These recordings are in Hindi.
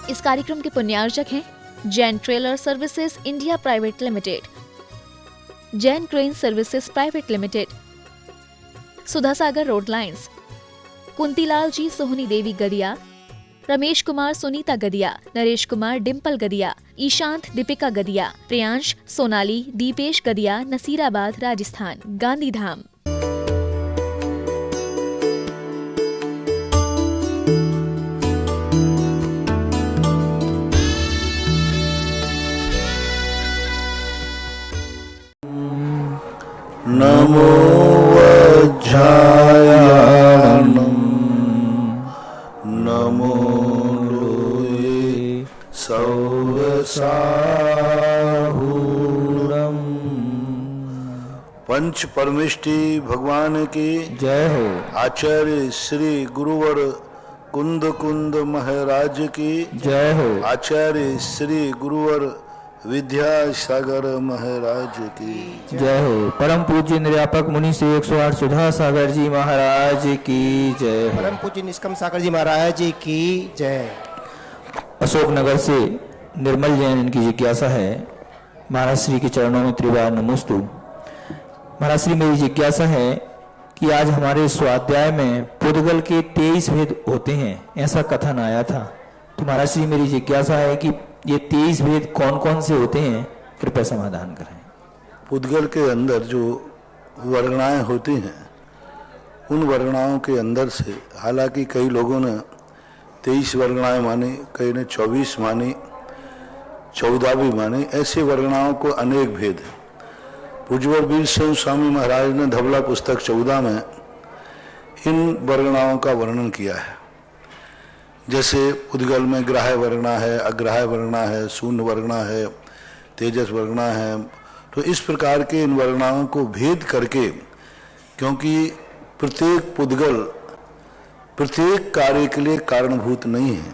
इस कार्यक्रम के पुण्यार्जक हैं Jain trailer services India private limited, Jain crane services private limited, Sudha Sagar road lines, Kuntilal ji Sohni Devi Gadiya, Ramesh Kumar Sunita Gadiya, Naresh Kumar Dimple Gadiya, Ishant Deepika Gadiya, Priyansh Sonali Deepesh Gadiya, Nasirabad Rajasthan, Gandhidham. नमो वज्रायाणं नमो लोये सौवसाहूरम। पंच परमेष्टि भगवान की जय हो। आचार्य श्री गुरुवर कुंद महाराज की जय हो। आचार्य श्री गुरुवर विद्यासागर महाराज की जय हो। परम पूज्य निर्यापक मुनि श्री 108 सुधा सागर जी महाराज की जय हो। परम पूज्य निष्कम सागर जी महाराज जी की जय। अशोकनगर से निर्मल जैन इनकी जिज्ञासा है। महाराज श्री के चरणों में त्रिवार नमोस्तु। महाराज श्री, मेरी जिज्ञासा है कि आज हमारे स्वाध्याय में पुद्गल के 23 भेद होते हैं, ऐसा कथन आया था। तो महाराज श्री, मेरी जिज्ञासा है कि ये 23 भेद कौन कौन से होते हैं, कृपया समाधान करें। पुद्गल के अंदर जो वर्णाएं होती हैं, उन वर्णाओं के अंदर से, हालांकि कई लोगों ने 23 वर्णाएं मानी, कई ने 24 मानी, 14 भी मानी, ऐसे वर्णाओं को अनेक भेद है। पूज्यवर वीर सिंह स्वामी महाराज ने धवला पुस्तक 14 में इन वर्णाओं का वर्णन किया है। जैसे पुद्गल में ग्राह्य वर्णा है, अग्राह्य वर्णा है, शून्य वर्णा है, तेजस वर्णा है। तो इस प्रकार के इन वर्णाओं को भेद करके, क्योंकि प्रत्येक पुद्गल प्रत्येक कार्य के लिए कारणभूत नहीं है।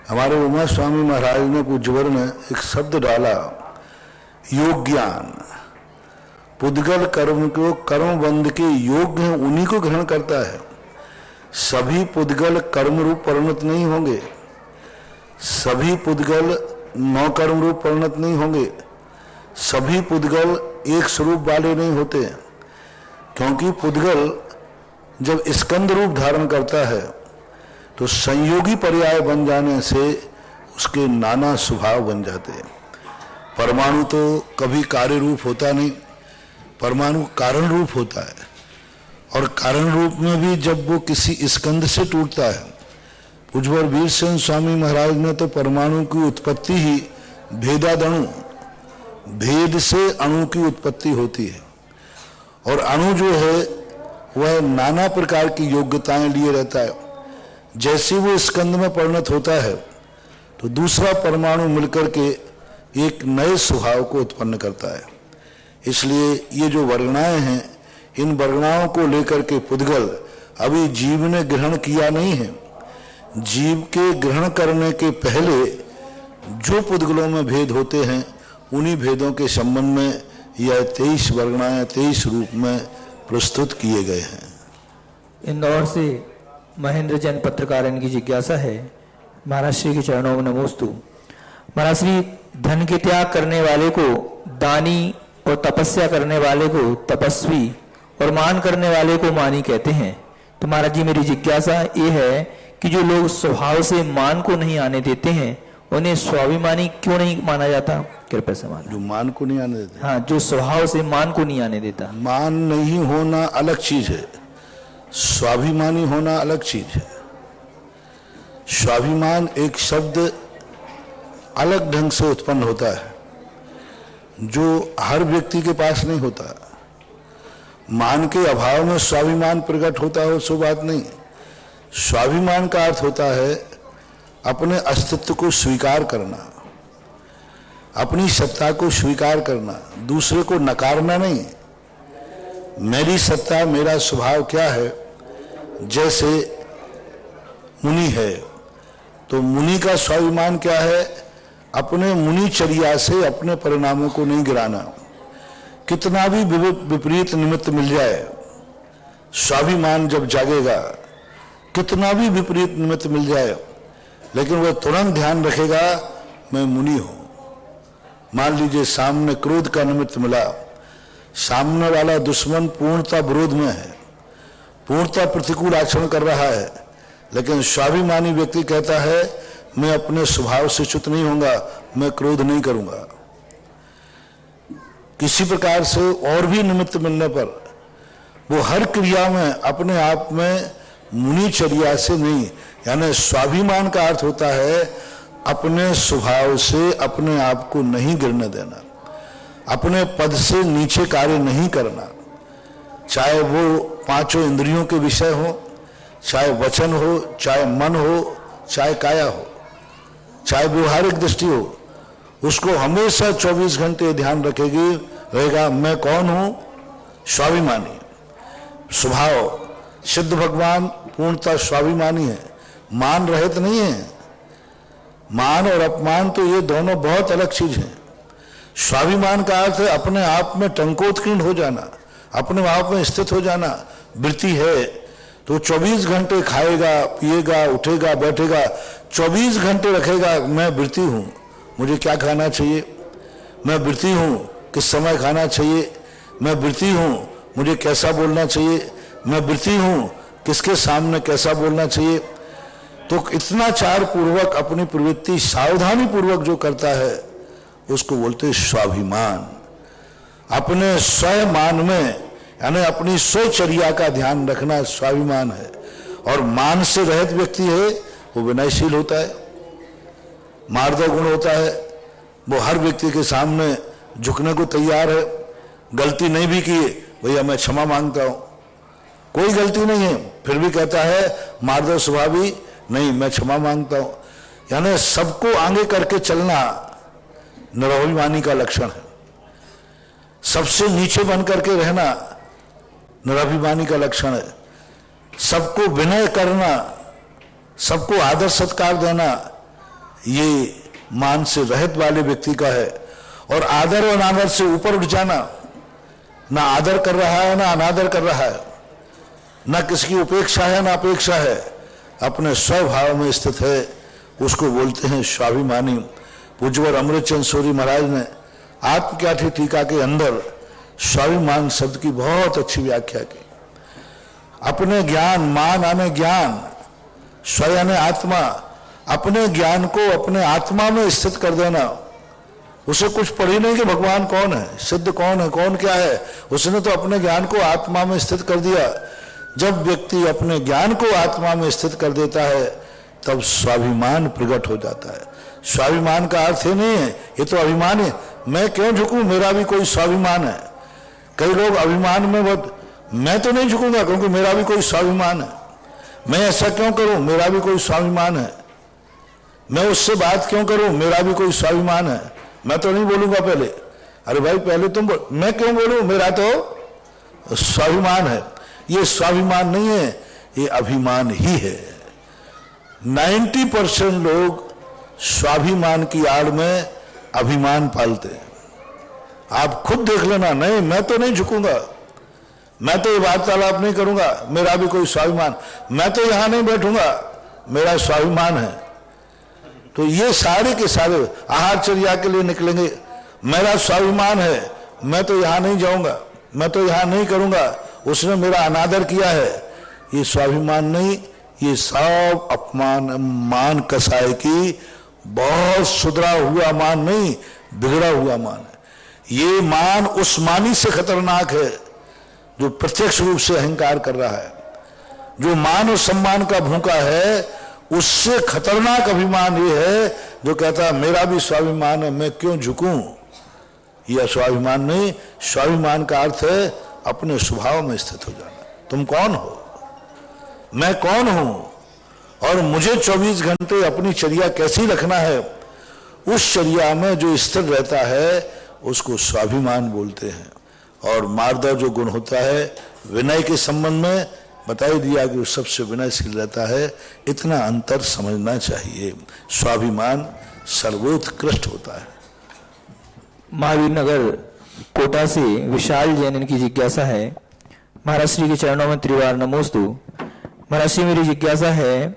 हमारे उमा स्वामी महाराज ने पूज्यवर ने एक शब्द डाला, योग ज्ञान। पुद्गल कर्म को कर्मबंध के योग्य हैं, उन्हीं को ग्रहण करता है। सभी पुद्गल कर्म रूप परिणत नहीं होंगे, सभी पुद्गल नौ कर्म रूप परिणत नहीं होंगे, सभी पुद्गल एक स्वरूप वाले नहीं होते, क्योंकि पुद्गल जब स्कंद रूप धारण करता है तो संयोगी पर्याय बन जाने से उसके नाना स्वभाव बन जाते हैं। परमाणु तो कभी कार्य रूप होता नहीं, परमाणु कारण रूप होता है, और कारण रूप में भी जब वो किसी स्कंद से टूटता है। पूज्यवर वीर सिंह स्वामी महाराज ने तो परमाणु की उत्पत्ति ही भेदादणु, भेद से अणु की उत्पत्ति होती है, और अणु जो है वह नाना प्रकार की योग्यताएं लिए रहता है। जैसे वो स्कंद में परिणत होता है तो दूसरा परमाणु मिलकर के एक नए स्वभाव को उत्पन्न करता है। इसलिए ये जो वर्णाएं हैं, इन वर्णाओं को लेकर के पुद्गल अभी जीव ने ग्रहण किया नहीं है। जीव के ग्रहण करने के पहले जो पुद्गलों में भेद होते हैं, उन्हीं भेदों के संबंध में यह 23 वर्णाएं 23 रूप में प्रस्तुत किए गए हैं। इंदौर से महेंद्र जैन पत्रकार, इनकी जिज्ञासा है। महाराज श्री के चरणों में नमोस्तु। महाराज श्री, धन के त्याग करने वाले को दानी और तपस्या करने वाले को तपस्वी और मान करने वाले को मानी कहते हैं। तो महाराज जी, मेरी जिज्ञासा ये है कि जो लोग स्वभाव से मान को नहीं आने देते हैं, उन्हें स्वाभिमानी क्यों नहीं माना जाता? कृपया समाधान। जो मान को नहीं आने देते, हाँ, जो स्वभाव से मान को नहीं आने देता। मान नहीं होना अलग चीज है, स्वाभिमानी होना अलग चीज है। स्वाभिमान एक शब्द अलग ढंग से उत्पन्न होता है, जो हर व्यक्ति के पास नहीं होता। मान के अभाव में स्वाभिमान प्रकट होता हो, सो बात नहीं। स्वाभिमान का अर्थ होता है अपने अस्तित्व को स्वीकार करना, अपनी सत्ता को स्वीकार करना, दूसरे को नकारना नहीं। मेरी सत्ता, मेरा स्वभाव क्या है। जैसे मुनि है, तो मुनि का स्वाभिमान क्या है? अपने मुनिचर्या से अपने परिणामों को नहीं गिराना। कितना भी विपरीत निमित्त मिल जाए, स्वाभिमान जब जागेगा, कितना भी विपरीत निमित्त मिल जाए, लेकिन वह तुरंत ध्यान रखेगा मैं मुनि हूं। मान लीजिए सामने क्रोध का निमित्त मिला, सामने वाला दुश्मन पूर्णता विरोध में है, पूर्णता प्रतिकूल आचरण कर रहा है, लेकिन स्वाभिमानी व्यक्ति कहता है मैं अपने स्वभाव से च्युत नहीं होऊंगा, मैं क्रोध नहीं करूंगा। किसी प्रकार से और भी निमित्त मिलने पर वो हर क्रिया में अपने आप में मुनिचर्या से नहीं, यानी स्वाभिमान का अर्थ होता है अपने स्वभाव से अपने आप को नहीं गिरने देना, अपने पद से नीचे कार्य नहीं करना, चाहे वो पांचों इंद्रियों के विषय हो, चाहे वचन हो, चाहे मन हो, चाहे काया हो, चाहे व्यवहारिक दृष्टि हो, उसको हमेशा 24 घंटे ध्यान रहेगा मैं कौन हूं, स्वाभिमानी स्वभाव। सिद्ध भगवान पूर्णतः स्वाभिमानी है, मान रहित नहीं है। मान और अपमान तो ये दोनों बहुत अलग चीज हैं। स्वाभिमान का अर्थ है अपने आप में टंकोत्कीर्ण हो जाना, अपने आप में स्थित हो जाना। वृत्ति है तो 24 घंटे खाएगा, पिएगा, उठेगा, बैठेगा, 24 घंटे रखेगा मैं वृत्ति हूं, मुझे क्या खाना चाहिए, मैं वृत्ति हूं किस समय खाना चाहिए, मैं वृत्ति हूं मुझे कैसा बोलना चाहिए, मैं वृत्ति हूं किसके सामने कैसा बोलना चाहिए। तो इतना चार पूर्वक अपनी प्रवृत्ति सावधानी पूर्वक जो करता है उसको बोलते स्वाभिमान। अपने स्वमान में यानी अपनी स्वचर्या का ध्यान रखना स्वाभिमान है। और मान से रहित व्यक्ति है वो विनयशील होता है, मार्दव गुण होता है, वो हर व्यक्ति के सामने झुकने को तैयार है। गलती नहीं भी की भैया मैं क्षमा मांगता हूं, कोई गलती नहीं है फिर भी कहता है मार्दव स्वभावी नहीं मैं क्षमा मांगता हूं। यानी सबको आगे करके चलना निराभिमानी का लक्षण है। सबसे नीचे बन करके रहना निराभिमानी का लक्षण है। सबको विनय करना, सबको आदर सत्कार देना ये मान से रहित वाले व्यक्ति का है। और आदर और अनादर से ऊपर उठ जाना, ना आदर कर रहा है ना अनादर कर रहा है, ना किसकी उपेक्षा है ना अपेक्षा है, अपने स्वभाव में स्थित है, उसको बोलते हैं स्वाभिमानी। पूज्यवर अमृतचंद सूरी महाराज ने आत्मज्ञाठी टीका के अंदर स्वाभिमान शब्द की बहुत अच्छी व्याख्या की। अपने ज्ञान, मान आने ज्ञान, स्व यानी आत्मा, अपने ज्ञान को अपने आत्मा में स्थित कर देना। उसे कुछ पढ़ी नहीं कि भगवान कौन है, सिद्ध कौन है, कौन क्या है, उसने तो अपने ज्ञान को आत्मा में स्थित कर दिया। जब व्यक्ति अपने ज्ञान को आत्मा में स्थित कर देता है तब स्वाभिमान प्रकट हो जाता है। स्वाभिमान का अर्थ ही नहीं है ये तो अभिमान है, मैं क्यों झुकूं, मेरा भी कोई स्वाभिमान है। कई लोग अभिमान में बहुत, मैं तो नहीं झुकूंगा क्योंकि मेरा भी कोई स्वाभिमान है, मैं ऐसा क्यों करूं, मेरा भी कोई स्वाभिमान है, मैं उससे बात क्यों करूं, मेरा भी कोई स्वाभिमान है, मैं तो नहीं बोलूंगा पहले। अरे भाई पहले तुम बोल, मैं क्यों बोलूं, मेरा तो स्वाभिमान है। ये स्वाभिमान नहीं है, ये अभिमान ही है। 90% लोग स्वाभिमान की आड़ में अभिमान पालते हैं। आप खुद देख लेना, नहीं मैं तो नहीं झुकूंगा, मैं तो ये वार्तालाप नहीं करूंगा, मेरा भी कोई स्वाभिमान, मैं तो यहां नहीं बैठूंगा, मेरा स्वाभिमान है। तो ये सारे के सारे आहारचर्या के लिए निकलेंगे, मेरा स्वाभिमान है, मैं तो यहां नहीं जाऊंगा, मैं तो यहां नहीं करूंगा, उसने मेरा अनादर किया है। ये स्वाभिमान नहीं, ये सब अपमान मान कसाय की बहुत सुधरा हुआ मान नहीं, बिगड़ा हुआ मान है। ये मान उस मानी से खतरनाक है जो प्रत्यक्ष रूप से अहंकार कर रहा है। जो मान और सम्मान का भूखा है उससे खतरनाक अभिमान ये है जो कहता है मेरा भी स्वाभिमान है, मैं क्यों झुकूं। यह स्वाभिमान नहीं, स्वाभिमान का अर्थ है अपने स्वभाव में स्थित हो जाना। तुम कौन हो, मैं कौन हूं और मुझे 24 घंटे अपनी चर्या कैसी रखना है, उस चर्या में जो स्थिर रहता है उसको स्वाभिमान बोलते हैं। और मार्दव जो गुण होता है विनय के संबंध में बता ही दिया कि वो सबसे विनयशील रहता है। इतना अंतर समझना चाहिए, स्वाभिमान सर्वोत्कृष्ट होता है। महावीर नगर कोटा से विशाल जैन की जिज्ञासा है। महाराज श्री के चरणों में त्रिवार नमोस्तु। महाराज श्री मेरी जिज्ञासा है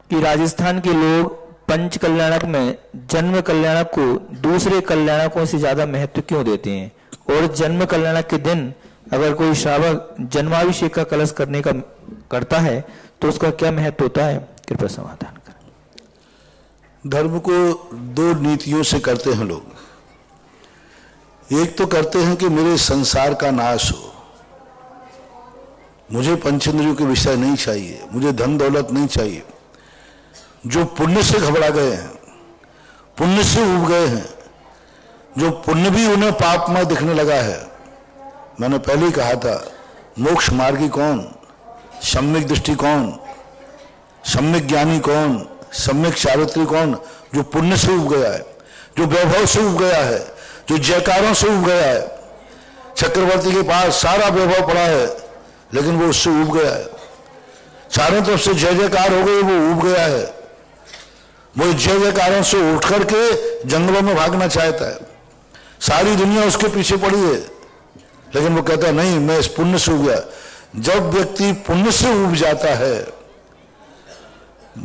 कि राजस्थान के लोग पंच कल्याणक में जन्म कल्याणक को दूसरे कल्याणकों से ज्यादा महत्व क्यों देते हैं? और जन्म कल्याणक के दिन अगर कोई श्रावक जन्माभिषेक का कलश करता है तो उसका क्या महत्व होता है? कृपया समाधान करें। धर्म को दो नीतियों से करते हैं लोग। एक तो करते हैं कि मेरे संसार का नाश हो, मुझे पंचेंद्रियों के विषय नहीं चाहिए, मुझे धन दौलत नहीं चाहिए। जो पुण्य से घबरा गए हैं, पुण्य से उब गए हैं, जो पुण्य भी उन्हें पापमय दिखने लगा है, मैंने पहले ही कहा था, मोक्ष मार्गी कौन? सम्यक दृष्टि कौन? सम्यक ज्ञानी कौन? सम्यक चारित्री कौन? जो पुण्य से उब गया है, जो वैभव से उब गया है, जो जयकारों से उब गया है। चक्रवर्ती के पास सारा वैभव पड़ा है लेकिन वो उससे उब गया है। चारों तरफ से जय जयकार हो गई, वो उब गया है। वो जय जयकारों से उठ करके जंगलों में भागना चाहता है, सारी दुनिया उसके पीछे पड़ी है, लेकिन वो कहता है नहीं, मैं इस पुण्य से उब गया। जब व्यक्ति पुण्य से उब जाता है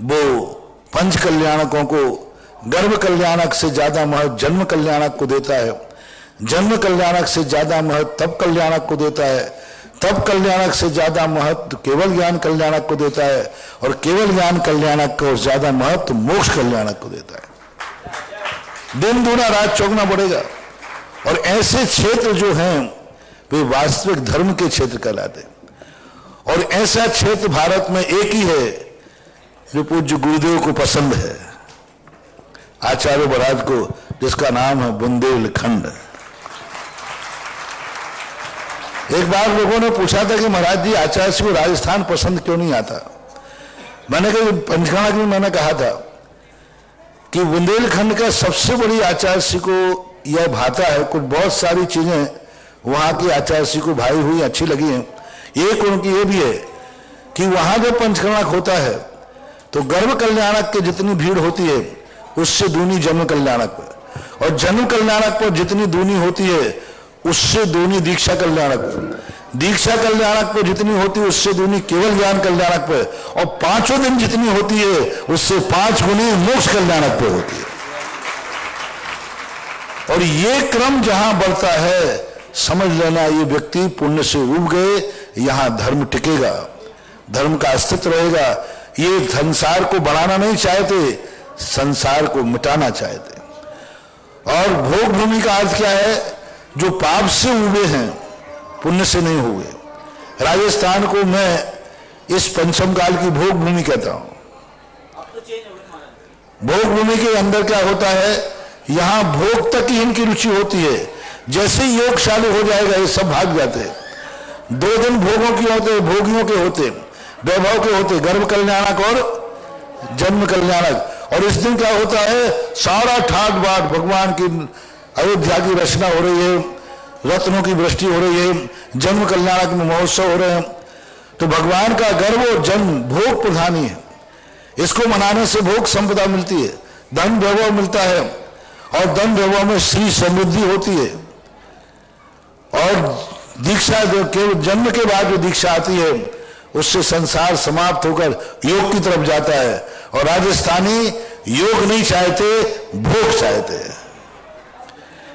वो पंच कल्याणकों को गर्भ कल्याणक से ज्यादा महत्व जन्म कल्याणक को देता है, जन्म कल्याणक से ज्यादा महत्व तप कल्याणक को देता है, तप कल्याणक से ज्यादा महत्व केवल ज्ञान कल्याणक को देता है, और केवल ज्ञान कल्याणक को ज्यादा महत्व मोक्ष कल्याणक को देता है। दिन दूना रात चौगुना बढ़ेगा। और ऐसे क्षेत्र जो हैं वे वास्तविक धर्म के क्षेत्र कहलाते हैं। और ऐसा क्षेत्र भारत में एक ही है जो पूज्य गुरुदेव को पसंद है, आचार्य महाराज को, जिसका नाम है बुंदेलखंड। एक बार लोगों ने पूछा था कि महाराज जी आचार्य जी को राजस्थान पसंद क्यों नहीं आता? मैंने कहा पंचकर्णक में मैंने कहा था कि बुंदेलखंड का सबसे बड़ी आचार्य जी को यह भाता है, कुछ बहुत सारी चीजें वहां की आचार्य जी को भाई हुई अच्छी लगी हैं। एक उनकी ये भी है कि वहां जब पंचकर्णक होता है तो गर्भ कल्याणक के जितनी भीड़ होती है उससे दूनी जन्म कल्याणक पर, और जन्म कल्याणक पर जितनी दूनी होती है उससे दूनी दीक्षा कल्याणक पर, दीक्षा कल्याणक पर जितनी होती है उससे दूनी केवल ज्ञान कल्याणक पर, और पांचों दिन जितनी होती है उससे 5 गुनी मोक्ष कल्याणक पर होती है। और ये क्रम जहां बढ़ता है समझ लेना ये व्यक्ति पुण्य से उब गए, यहां धर्म टिकेगा, धर्म का अस्तित्व रहेगा। ये संसार को बढ़ाना नहीं चाहते, संसार को मिटाना चाहते। और भोग भूमि का अर्थ क्या है? जो पाप से उबे हैं, पुण्य से नहीं हुए। राजस्थान को मैं इस पंचम काल की भोग भूमि कहता हूं। भोग भूमि के अंदर क्या होता है? यहां भोग तक ही इनकी रुचि होती है। जैसे ही योग चालू हो जाएगा ये सब भाग जाते हैं। 2 दिन भोगों की होते, भोगियों के होते, वैभव के होते, गर्भ कल्याणक और जन्म कल्याणक। और इस दिन क्या होता है? सारा ठाट बाट, भगवान की अयोध्या की रचना हो रही है, रत्नों की वृष्टि हो रही है, जन्म कल्याणक में महोत्सव हो रहे हैं। तो भगवान का गर्भ और जन्म भोग प्रधानी है। इसको मनाने से भोग संपदा मिलती है, धन वैभव मिलता है, और धन वैभव में श्री समृद्धि होती है। और दीक्षा जो केवल जन्म के बाद जो दीक्षा आती है उससे संसार समाप्त होकर योग की तरफ जाता है। और राजस्थानी योग नहीं चाहते, भोग चाहते हैं।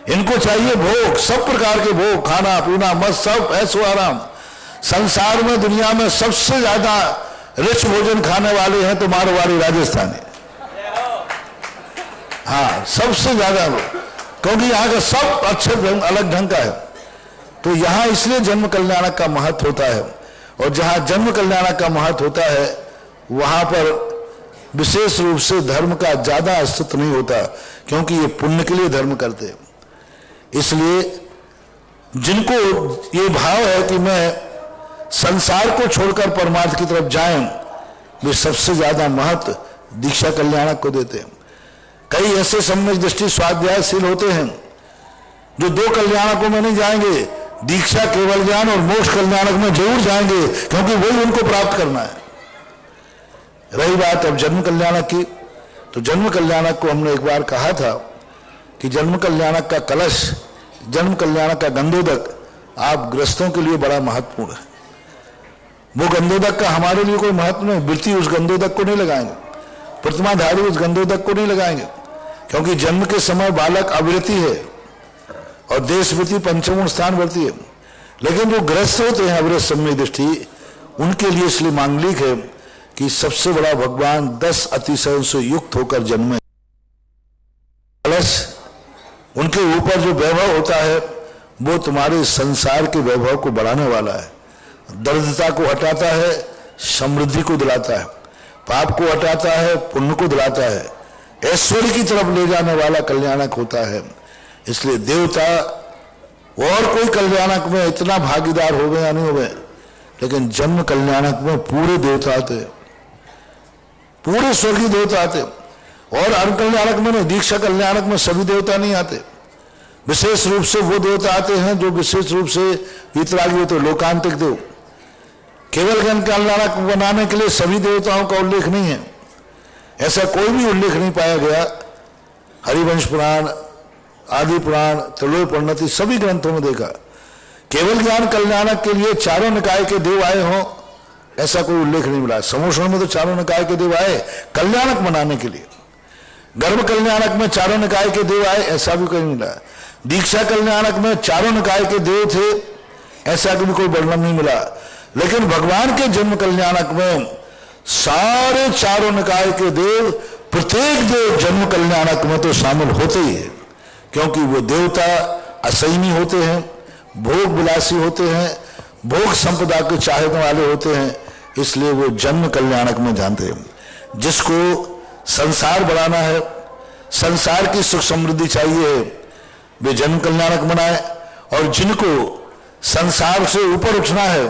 इनको चाहिए भोग, सब प्रकार के भोग, खाना पीना मस्त, सब ऐसो आराम। संसार में दुनिया में सबसे ज्यादा रिच भोजन खाने वाले हैं तो मारवाड़ी राजस्थानी। हाँ, सबसे ज्यादा लोग, क्योंकि यहाँ का सब अच्छे अलग ढंग का है। तो यहाँ इसलिए जन्म कल्याणक का महत्व होता है। और जहाँ जन्म कल्याणक का महत्व होता है वहां पर विशेष रूप से धर्म का ज्यादा अस्तित्व नहीं होता, क्योंकि ये पुण्य के लिए धर्म करते हैं। इसलिए जिनको ये भाव है कि मैं संसार को छोड़कर परमार्थ की तरफ जाएं, वे सबसे ज्यादा महत्व दीक्षा कल्याणक को देते हैं। कई ऐसे सम्यक दृष्टि स्वाध्यायशील होते हैं जो 2 कल्याणकों में नहीं जाएंगे, दीक्षा केवल ज्ञान और मोक्ष कल्याणक में जरूर जाएंगे, क्योंकि वही उनको प्राप्त करना है। रही बात अब जन्म कल्याणक की, तो जन्म कल्याणक को हमने एक बार कहा था कि जन्म कल्याणक का कलश, जन्म कल्याणक का गंधोदक आप गृहस्थों के लिए बड़ा महत्वपूर्ण है। वो गंधोदक का हमारे लिए कोई महत्व नहीं, वृत्ति उस गंधोदक को नहीं लगाएंगे। प्रतिमाधारी उस गंधोदक को नहीं लगाएंगे, क्योंकि जन्म के समय बालक अविरति है और देशवृत्ति पंचम स्थान बढ़ती है। लेकिन जो ग्रस्त होते हैं अविरत समय दृष्टि, उनके लिए इसलिए मांगलिक है कि सबसे बड़ा भगवान 10 अतिशयों से युक्त होकर जन्मे। प्लस उनके ऊपर जो वैभव होता है वो तुम्हारे संसार के वैभव को बढ़ाने वाला है, दरिद्रता को हटाता है, समृद्धि को दिलाता है, पाप को हटाता है, पुण्य को दिलाता है, ऐश्वर्य की तरफ ले जाने वाला कल्याणक होता है। इसलिए देवता और कोई कल्याणक में इतना भागीदार हो गए या नहीं हो गए, लेकिन जन्म कल्याणक में पूरे देवता आते, पूरे स्वर्गीय देवता आते। और अनकल्याणक में नहीं, दीक्षा कल्याणक में सभी देवता नहीं आते, विशेष रूप से वो देवता आते हैं जो विशेष रूप से वीतरागी होते, लोकांतिक देव। केवल ज्ञान कल्याणक बनाने के लिए सभी देवताओं का उल्लेख नहीं है, ऐसा कोई भी उल्लेख नहीं पाया गया। हरिवंश पुराण, आदि पुराण, त्रैलोक्य परिणति सभी ग्रंथों में देखा, केवल ज्ञान कल्याणक के लिए चारों निकाय के देव आए हों ऐसा कोई उल्लेख नहीं मिला। समोषण में तो चारों निकाय के देव आए कल्याणक बनाने के लिए, गर्भ कल्याणक में चारों निकाय के देव आए ऐसा भी कहीं मिला, दीक्षा कल्याणक में चारों निकाय के देव थे ऐसा भी कोई वर्णन नहीं मिला। लेकिन भगवान के जन्म कल्याणक में सारे चारों निकाय के देव, प्रत्येक देव जन्म कल्याणक में तो शामिल होते ही है, क्योंकि वो देवता असैनी होते हैं, भोग विलासी होते हैं, भोग संपदा के चाहने वाले होते हैं, इसलिए वो जन्म कल्याणक में जानते हैं। जिसको संसार बढ़ाना है, संसार की सुख समृद्धि चाहिए, वे जन्म कल्याणक बनाए, और जिनको संसार से ऊपर उठना है,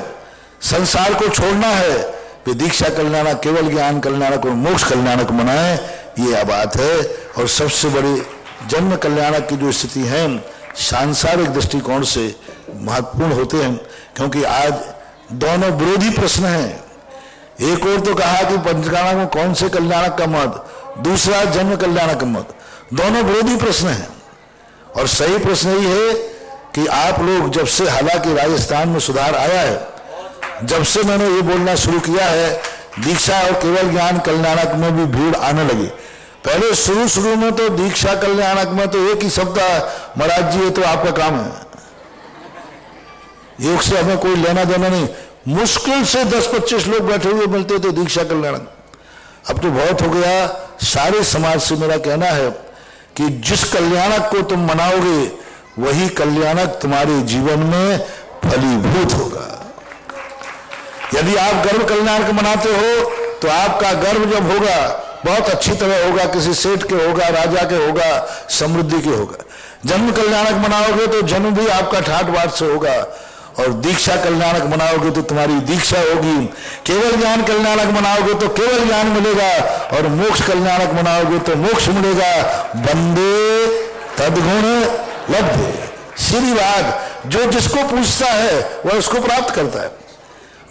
संसार को छोड़ना है, वे दीक्षा कल्याणक, केवल ज्ञान कल्याणक और मोक्ष कल्याणक बनाए। ये बात है। और सबसे बड़ी जन्म कल्याणक की जो स्थिति है सांसारिक दृष्टिकोण से महत्वपूर्ण होते हैं, क्योंकि आज दोनों विरोधी प्रश्न हैं। एक और तो कहा कि पंचकाणक में कौन से कल्याणक का मत, दूसरा जन्म कल्याणक का मत, दोनों विरोधी प्रश्न हैं। और सही प्रश्न यही है कि आप लोग जब से, हालांकि राजस्थान में सुधार आया है, जब से मैंने ये बोलना शुरू किया है, दीक्षा और केवल ज्ञान कल्याणक में भी भीड़ आने लगी। पहले शुरू में तो दीक्षा कल्याणक में तो एक ही शब्द, महाराज जी ये तो आपका काम है, योग से हमें कोई लेना देना नहीं। मुश्किल से 10-25 लोग बैठे हुए मिलते थे दीक्षा कल्याणक। अब तो बहुत हो गया। सारे समाज से मेरा कहना है कि जिस कल्याणक को तुम मनाओगे वही कल्याणक तुम्हारे जीवन में फलीभूत होगा। यदि आप गर्भ कल्याणक मनाते हो तो आपका गर्भ जब होगा बहुत अच्छी तरह होगा, किसी सेठ के होगा, राजा के होगा, समृद्धि के होगा। जन्म कल्याणक मनाओगे तो जन्म भी आपका ठाट बाट से होगा, और दीक्षा कल्याणक मनाओगे तो तुम्हारी दीक्षा होगी। केवल ज्ञान कल्याणक मनाओगे तो केवल ज्ञान मिलेगा, और मोक्ष कल्याणक मनाओगे तो मोक्ष मिलेगा। बंदे तद्गुण लब्धे। सीधी बात, जो जिसको पूछता है वह उसको प्राप्त करता है,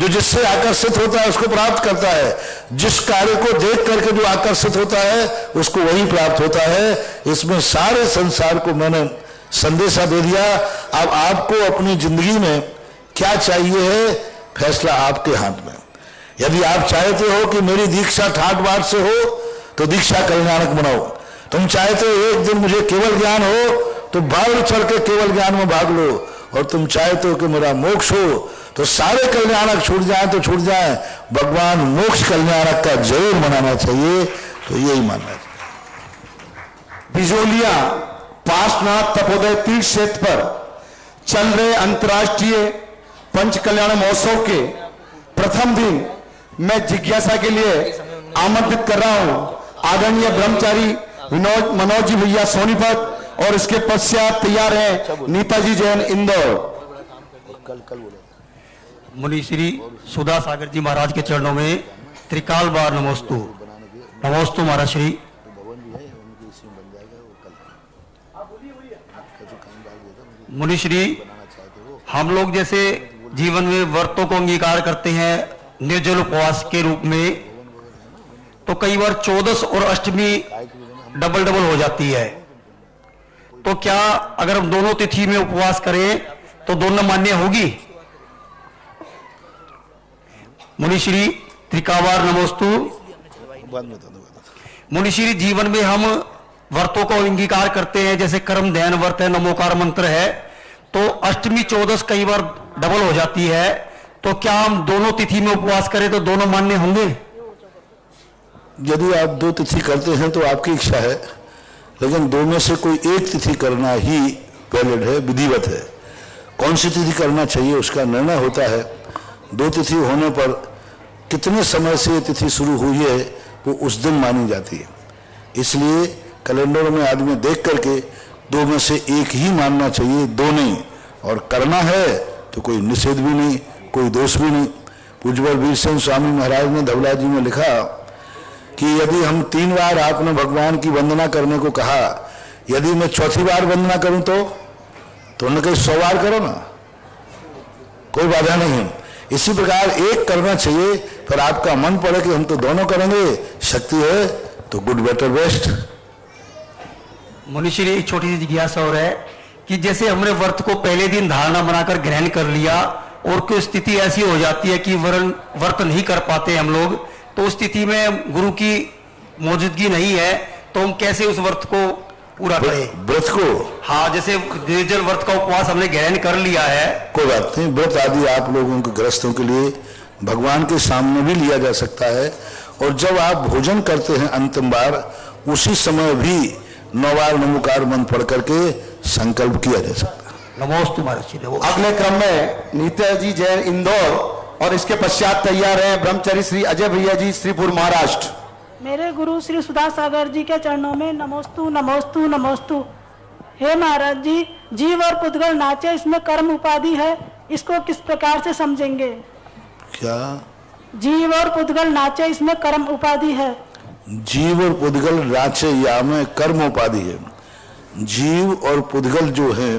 जो जिससे आकर्षित होता है उसको प्राप्त करता है, जिस कार्य को देख करके जो आकर्षित होता है उसको वही प्राप्त होता है। इसमें सारे संसार को मैंने संदेशा दे दिया। अब आपको अपनी जिंदगी में क्या चाहिए है, फैसला आपके हाथ में। यदि आप चाहते हो कि मेरी दीक्षा ठाट बाट से हो तो दीक्षा कल्याणक बनाओ। तुम चाहते हो एक दिन मुझे केवल ज्ञान हो तो भाग चढ़ के केवल ज्ञान में भाग लो, और तुम चाहते हो कि मेरा मोक्ष हो तो सारे कल्याणक छूट जाए तो छूट जाए, भगवान मोक्ष कल्याणक का जरूर मनाना चाहिए। तो यही मानना चाहिए। बिजोलिया पार्श्वनाथ तपोदय तीर्थ क्षेत्र पर चल रहे अंतर्राष्ट्रीय पंच कल्याण महोत्सव के प्रथम दिन मैं जिज्ञासा के लिए आमंत्रित कर रहा हूं आदरणीय ब्रह्मचारी मनोज जी भैया सोनीपत, और इसके पश्चात तैयार है नीताजी जैन इंदौर। मुनि श्री सुधा सागर जी महाराज के चरणों में त्रिकाल बार नमोस्तु। नमोस्तु महाराज श्री। मुनि श्री, हम लोग जैसे जीवन में व्रतों को अंगीकार करते हैं निर्जल उपवास के रूप में, तो कई बार 14 और अष्टमी डबल हो जाती है। तो क्या अगर हम दोनों तिथि में उपवास करें तो दोनों मान्य होगी? मुनि श्री त्रिकावार नमोस्तु। मुनिश्री जीवन में हम व्रतों को अंगीकार करते हैं, जैसे कर्म ध्यान व्रत है, नमोकार मंत्र है, तो अष्टमी 14 कई बार डबल हो जाती है, तो क्या हम दोनों तिथि में उपवास करें तो दोनों मान्य होंगे? यदि आप 2 तिथि करते हैं तो आपकी इच्छा है, लेकिन 2 में से कोई एक तिथि करना ही वैलिड है, विधिवत है। कौन सी तिथि करना चाहिए उसका निर्णय होता है 2 तिथि होने पर कितने समय से ये तिथि शुरू हुई है वो उस दिन मानी जाती है। इसलिए कैलेंडर में आदमी देख करके 2 में से एक ही मानना चाहिए, 2 नहीं। और करना है तो कोई निषेध भी नहीं, कोई दोष भी नहीं। पूज्यवर वीरसेन स्वामी महाराज ने धवला जी में लिखा कि यदि हम 3 बार आपने भगवान की वंदना करने को कहा, यदि मैं 4थी बार वंदना करूं तो उन्होंने कहा 100 बार करो ना, कोई बाधा नहीं है। इसी प्रकार एक करना चाहिए, फिर आपका मन पड़े कि हम तो दोनों करेंगे, शक्ति है तो गुड बेटर बेस्ट। मुनिश्री एक छोटी सी जिज्ञासा और है कि जैसे हमने व्रत को पहले दिन धारणा बनाकर ग्रहण कर लिया और कोई स्थिति ऐसी हो जाती है कि व्रत नहीं कर पाते हम लोग, तो उस स्थिति में गुरु की मौजूदगी नहीं है, तो हम कैसे उस व्रत को पूरा करें? व्रत को, हाँ, जैसे निर्जल व्रत का उपवास हमने ग्रहण कर लिया है, कोई बात नहीं। व्रत आदि आप लोगों के गृहस्थों के लिए भगवान के सामने भी लिया जा सकता है, और जब आप भोजन करते हैं अंतिम बार, उसी समय भी 9 बार नमोकार मंत्र पढ़ करके संकल्प किया जा सकता है। नमोस्तु महर्षि। अगले क्रम में नीताजी जैन इंदौर और इसके पश्चात तैयार हैं ब्रह्मचारी श्री अजय भैया जी श्रीपुर महाराष्ट्र। मेरे गुरु श्री सुधा सागर जी के चरणों में नमोस्तु नमोस्तु नमोस्तु। हे महाराज जी, जीव और पुद्गल नाचे, इसमें कर्म उपाधि है, इसको किस प्रकार से समझेंगे? क्या? जीव और पुद्गल नाचे, इसमें कर्म उपाधि है। जीव और पुद्गल नाचे या में कर्म उपाधि है। जीव और पुद्गल जो है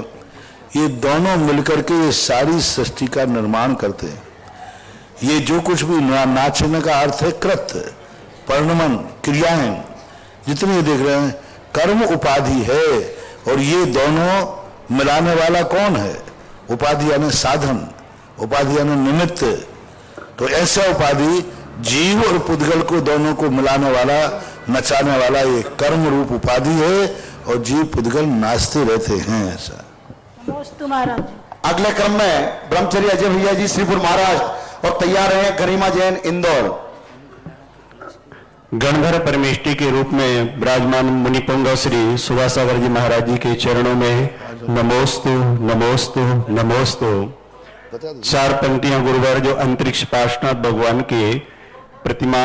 ये दोनों मिलकर के ये सारी सृष्टि का निर्माण करते हैं। ये जो कुछ भी नाचने का अर्थ है कृत्य, परिणमन, क्रियाएं, जितनी ये देख रहे हैं कर्म उपाधि है, और ये दोनों मिलाने वाला कौन है? उपाधि यानी साधन, उपाधि यानी निमित्त। तो ऐसा उपाधि जीव और पुद्गल को दोनों को मिलाने वाला, नचाने वाला ये कर्म रूप उपाधि है, और जीव पुद्गल नाचते रहते हैं। ऐसा नमोस्तु महाराज। अगले क्रम में ब्रह्मचर्य अजय भैया जी श्रीपुर महाराष्ट्र और तैयार हैं गरिमा जैन इंदौर। गणधर परमेष्टि के रूप में विराजमान मुनिपुंग श्री सुभाष सागर जी महाराज जी के चरणों में नमोस्तु नमोस्तु नमोस्तु। 4 पंक्तियां गुरुवर जो अंतरिक्ष पार्श्वनाथ भगवान के प्रतिमा,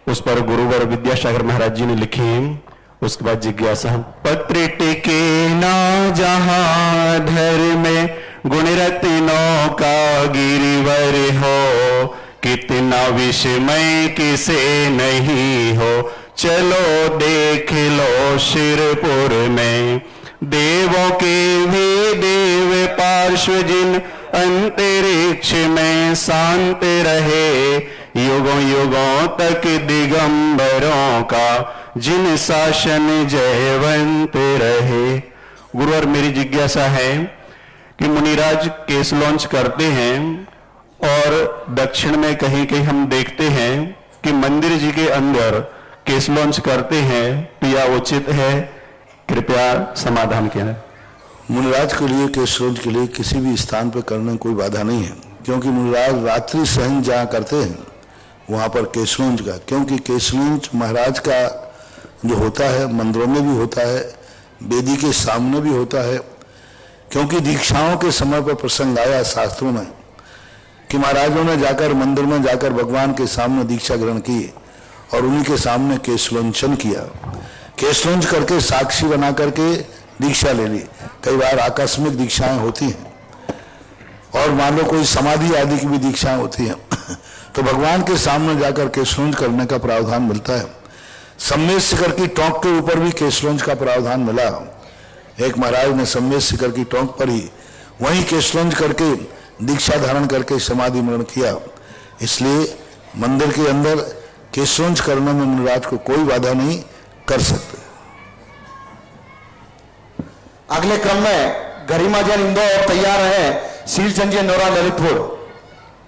उस पर गुरुवर विद्यासागर महाराज जी ने लिखी। उसके बाद जिज्ञासा। पत्र टिके ना जहां धर में, गुण रत्नों का गिरिवर हो, कितना विस्मय किसे नहीं हो, चलो देख लो शिरपुर में, देवों के भी देव पार्श्व जिन, अंतरिक्ष में शांत रहे, युगों युगों तक दिगंबरों का जिन शासन जयवंत रहे। गुरुवर, मेरी जिज्ञासा है कि मुनिराज केस लॉन्च करते हैं और दक्षिण में कहीं कहीं हम देखते हैं कि मंदिर जी के अंदर केस लॉन्च करते हैं, तो यह उचित है? कृपया समाधान किया। मुनिराज के लिए, केस लॉन्च के लिए किसी भी स्थान पर करने में कोई बाधा नहीं है, क्योंकि मुनिराज रात्रि सहन जहाँ करते हैं वहाँ पर केस लॉन्च का, क्योंकि केस लॉन्च महाराज का जो होता है मंदिरों में भी होता है, वेदी के सामने भी होता है। क्योंकि दीक्षाओं के समय पर प्रसंग आया शास्त्रों में कि महाराजों ने जाकर मंदिर में जाकर भगवान के सामने दीक्षा ग्रहण की और उन्हीं के सामने केशलोंचन किया। केशलोंच करके साक्षी बना करके दीक्षा ले ली। कई बार आकस्मिक दीक्षाएं होती हैं और मान लो कोई समाधि आदि की भी दीक्षाएं होती हैं तो भगवान के सामने जाकर केशलोंच करने का प्रावधान मिलता है। सम्मेद शिखर की टोंक के ऊपर भी केशलोंच का प्रावधान मिला। एक महाराज ने सम्मेद शिखर की टोंक पर ही वहीं केशलोंच करके दीक्षा धारण करके समाधि मरण किया। इसलिए मंदिर के अंदर केशलोंच करने में मुनिराज को कोई बाधा नहीं कर सकते। अगले क्रम में गरिमा जैन इंदौर तैयार है, शीलचंद जी नोरा ललितपुर।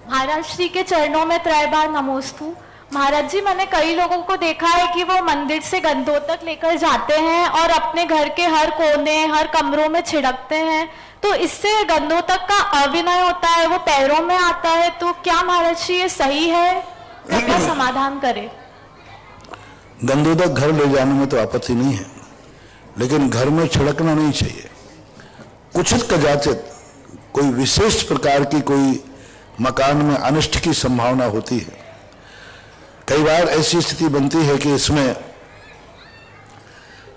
महाराज श्री के चरणों में त्रय बार नमोस्तु। महाराज जी, मैंने कई लोगों को देखा है कि वो मंदिर से गंधोदक लेकर जाते हैं और अपने घर के हर कोने, हर कमरों में छिड़कते हैं, तो इससे गंधोदक का अविनय होता है, वो पैरों में आता है। तो क्या महाराज जी ये सही है? क्या समाधान करे? गंधोदक घर ले जाने में तो आपत्ति नहीं है, लेकिन घर में छिड़कना नहीं चाहिए। कुछित कदाचित कोई विशेष प्रकार की कोई मकान में अनिष्ट की संभावना होती है। कई बार ऐसी स्थिति बनती है कि इसमें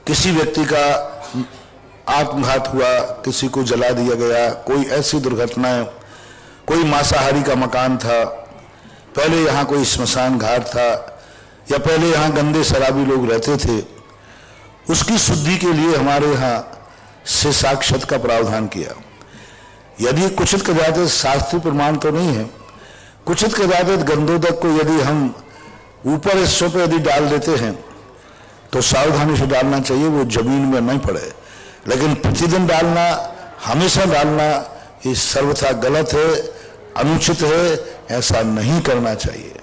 किसी व्यक्ति का आत्मघात हुआ, किसी को जला दिया गया, कोई ऐसी दुर्घटनाएं, कोई मांसाहारी का मकान था, पहले यहाँ कोई स्मशान घाट था, या पहले यहाँ गंदे शराबी लोग रहते थे, उसकी शुद्धि के लिए हमारे यहाँ से साक्षत का प्रावधान किया। यदि कुछित कदाचित शास्त्रीय प्रमाण तो नहीं है, कुछित कदाचित गंधोदक को यदि हम ऊपर हिस्सों पे यदि डाल देते हैं तो सावधानी से डालना चाहिए, वो जमीन में नहीं पड़े। लेकिन प्रतिदिन डालना, हमेशा डालना, ये सर्वथा गलत है, अनुचित है, ऐसा नहीं करना चाहिए।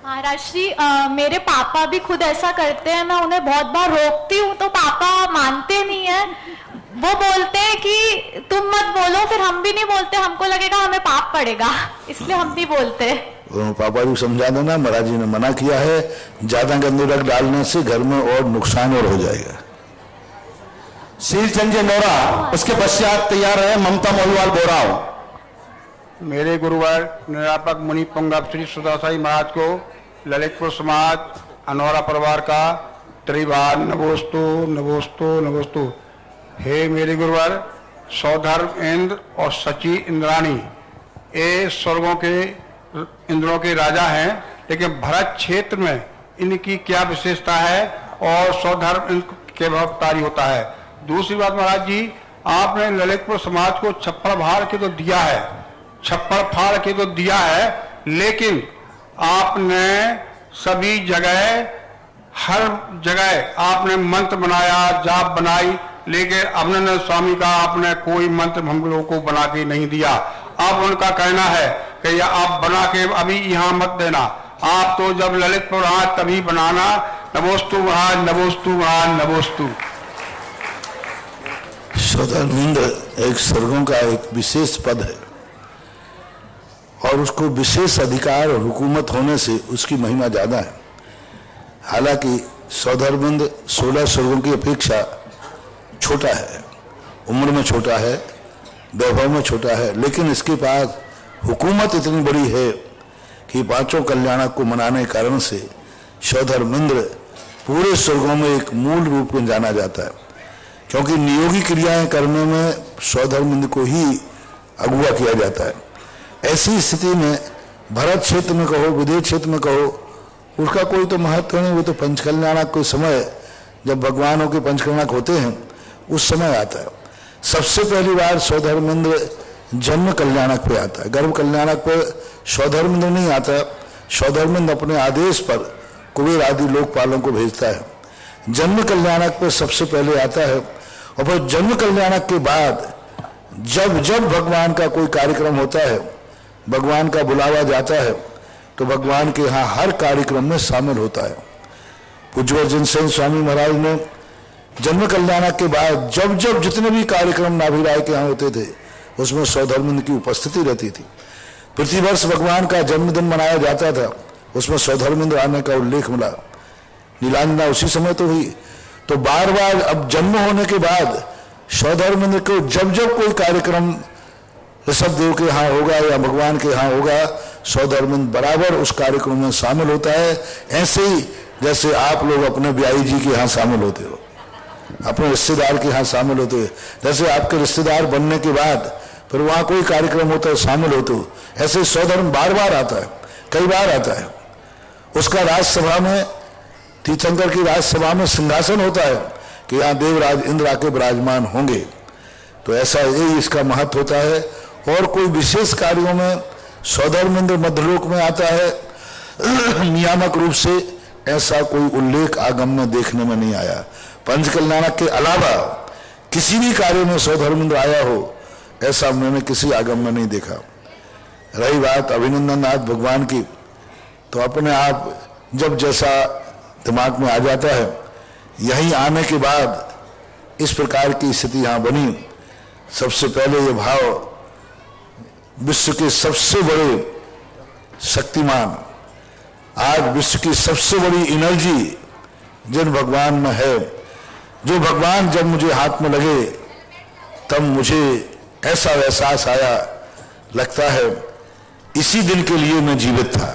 महाराज जी, मेरे पापा भी खुद ऐसा करते हैं, मैं उन्हें बहुत बार रोकती हूँ तो पापा मानते नहीं है। वो बोलते हैं कि तुम मत बोलो, फिर हम भी नहीं बोलते, हमको लगेगा हमें पाप पड़ेगा, इसलिए हम नहीं बोलते। पापा जी समझा देना, महाराज जी ने मना किया है, ज्यादा गंधोदक डालने से घर में और नुकसान और हो जाएगा। शील संजय नोरा, उसके पश्चात तैयार है ममता मोहिवाल बोराव। मेरे गुरुवर निरापक मुनि पुंगव श्री सुदासाई महाराज को ललितपुर समाज अनौरा परिवार का त्रिवार नमोस्तु नमोस्तु नमोस्तु। हे मेरे गुरुवर, सौधर्म इंद्र और सची इंद्राणी ये स्वर्गों के इंद्रों के राजा हैं, लेकिन भरत क्षेत्र में इनकी क्या विशेषता है और सौधर्म इंद्र के भवतारी होता है। दूसरी बात महाराज जी, आपने ललितपुर समाज को छप्पड़ फाड़ के तो दिया है, छप्पड़ फाड़ के तो दिया है, लेकिन आपने सभी जगह, हर जगह आपने मंत्र बनाया, जाप बनाई, लेकिन अभिनंदन स्वामी का आपने कोई मंत्र हम लोगों को बना के नहीं दिया। अब उनका कहना है कि आप बना के अभी यहाँ मत देना, आप तो जब ललितपुर आज तभी बनाना। नमोस्तु महाराज, नमोस्तु महाराज, नमोस्तु। सौधर्मेंद्र एक स्वर्गों का एक विशेष पद है और उसको विशेष अधिकार और हुकूमत होने से उसकी महिमा ज्यादा है। हालांकि सौधर्मेंद्र 16 स्वर्गों की अपेक्षा छोटा है, उम्र में छोटा है, वैभव में छोटा है, लेकिन इसके पास हुकूमत इतनी बड़ी है कि पांचों कल्याणक को मनाने के कारण से सौधर्मेंद्र पूरे स्वर्गों में एक मूल रूप में जाना जाता है, क्योंकि नियोगी क्रियाएं करने में सौधर्मेंद्र को ही अगुवा किया जाता है। ऐसी स्थिति में भरत क्षेत्र में कहो, विदेश क्षेत्र में कहो, उसका कोई तो महत्व नहीं। वो तो पंचकल्याणक कोई समय जब भगवानों के पंचकल्याणक होते हैं उस समय आता है। सबसे पहली बार सौधर्मेंद्र जन्म कल्याणक पे आता है, गर्भ कल्याणक पे सौधर्मेंद्र नहीं आता। सौधर्मेंद्र अपने आदेश पर कुबेर आदि लोकपालों को भेजता है। जन्म कल्याणक पे सबसे पहले आता है और फिर जन्म कल्याणक के बाद जब जब भगवान का कोई कार्यक्रम होता है, भगवान का बुलावा जाता है, तो भगवान के यहाँ हर कार्यक्रम में शामिल होता है। पूज्य जिनसेन स्वामी महाराज ने जन्म कल्याणक के बाद जब जब जितने भी कार्यक्रम नाभिराय के यहाँ होते थे उसमें सौधर्मेंद्र की उपस्थिति रहती थी। प्रतिवर्ष भगवान का जन्मदिन मनाया जाता था, उसमें सौधर्मेंद्र आने का उल्लेख मिला। नीलांजना उसी समय तो हुई, तो बार बार अब जन्म होने के बाद सौधर्मेंद्र को जब जब कोई कार्यक्रम ऋषभदेव के यहाँ होगा या भगवान के यहाँ होगा, सौधर्मेंद्र बराबर उस कार्यक्रम में शामिल होता है। ऐसे ही जैसे आप लोग अपने ब्याई जी के यहाँ शामिल होते हो, अपने रिश्तेदार के यहाँ शामिल होते हो, जैसे आपके रिश्तेदार बनने के बाद फिर वहाँ कोई कार्यक्रम होता है शामिल होते हो, ऐसे सौधर्म बार बार आता है, कई बार आता है। उसका राज्यसभा में, तीर्थंकर की राज्यसभा में सिंहासन होता है कि यहाँ देवराज इंद्र आके विराजमान होंगे। तो ऐसा यही इसका महत्व होता है। और कोई विशेष कार्यों में सौधर्मेंद्र मध्यलोक में आता है। नियामक रूप से ऐसा कोई उल्लेख आगम में देखने में नहीं आया। पंचकल्याणक के अलावा किसी भी कार्य में सौधर्मेंद्र आया हो, ऐसा मैंने किसी आगम में नहीं देखा। रही बात अभिनंदन नाथ भगवान की, तो अपने आप जब जैसा दिमाग में आ जाता है, यहीं आने के बाद इस प्रकार की स्थिति यहाँ बनी। सबसे पहले ये भाव, विश्व के सबसे बड़े शक्तिमान, आज विश्व की सबसे बड़ी एनर्जी जिन भगवान में है, जो भगवान जब मुझे हाथ में लगे तब मुझे ऐसा एहसास आया, लगता है इसी दिन के लिए मैं जीवित था।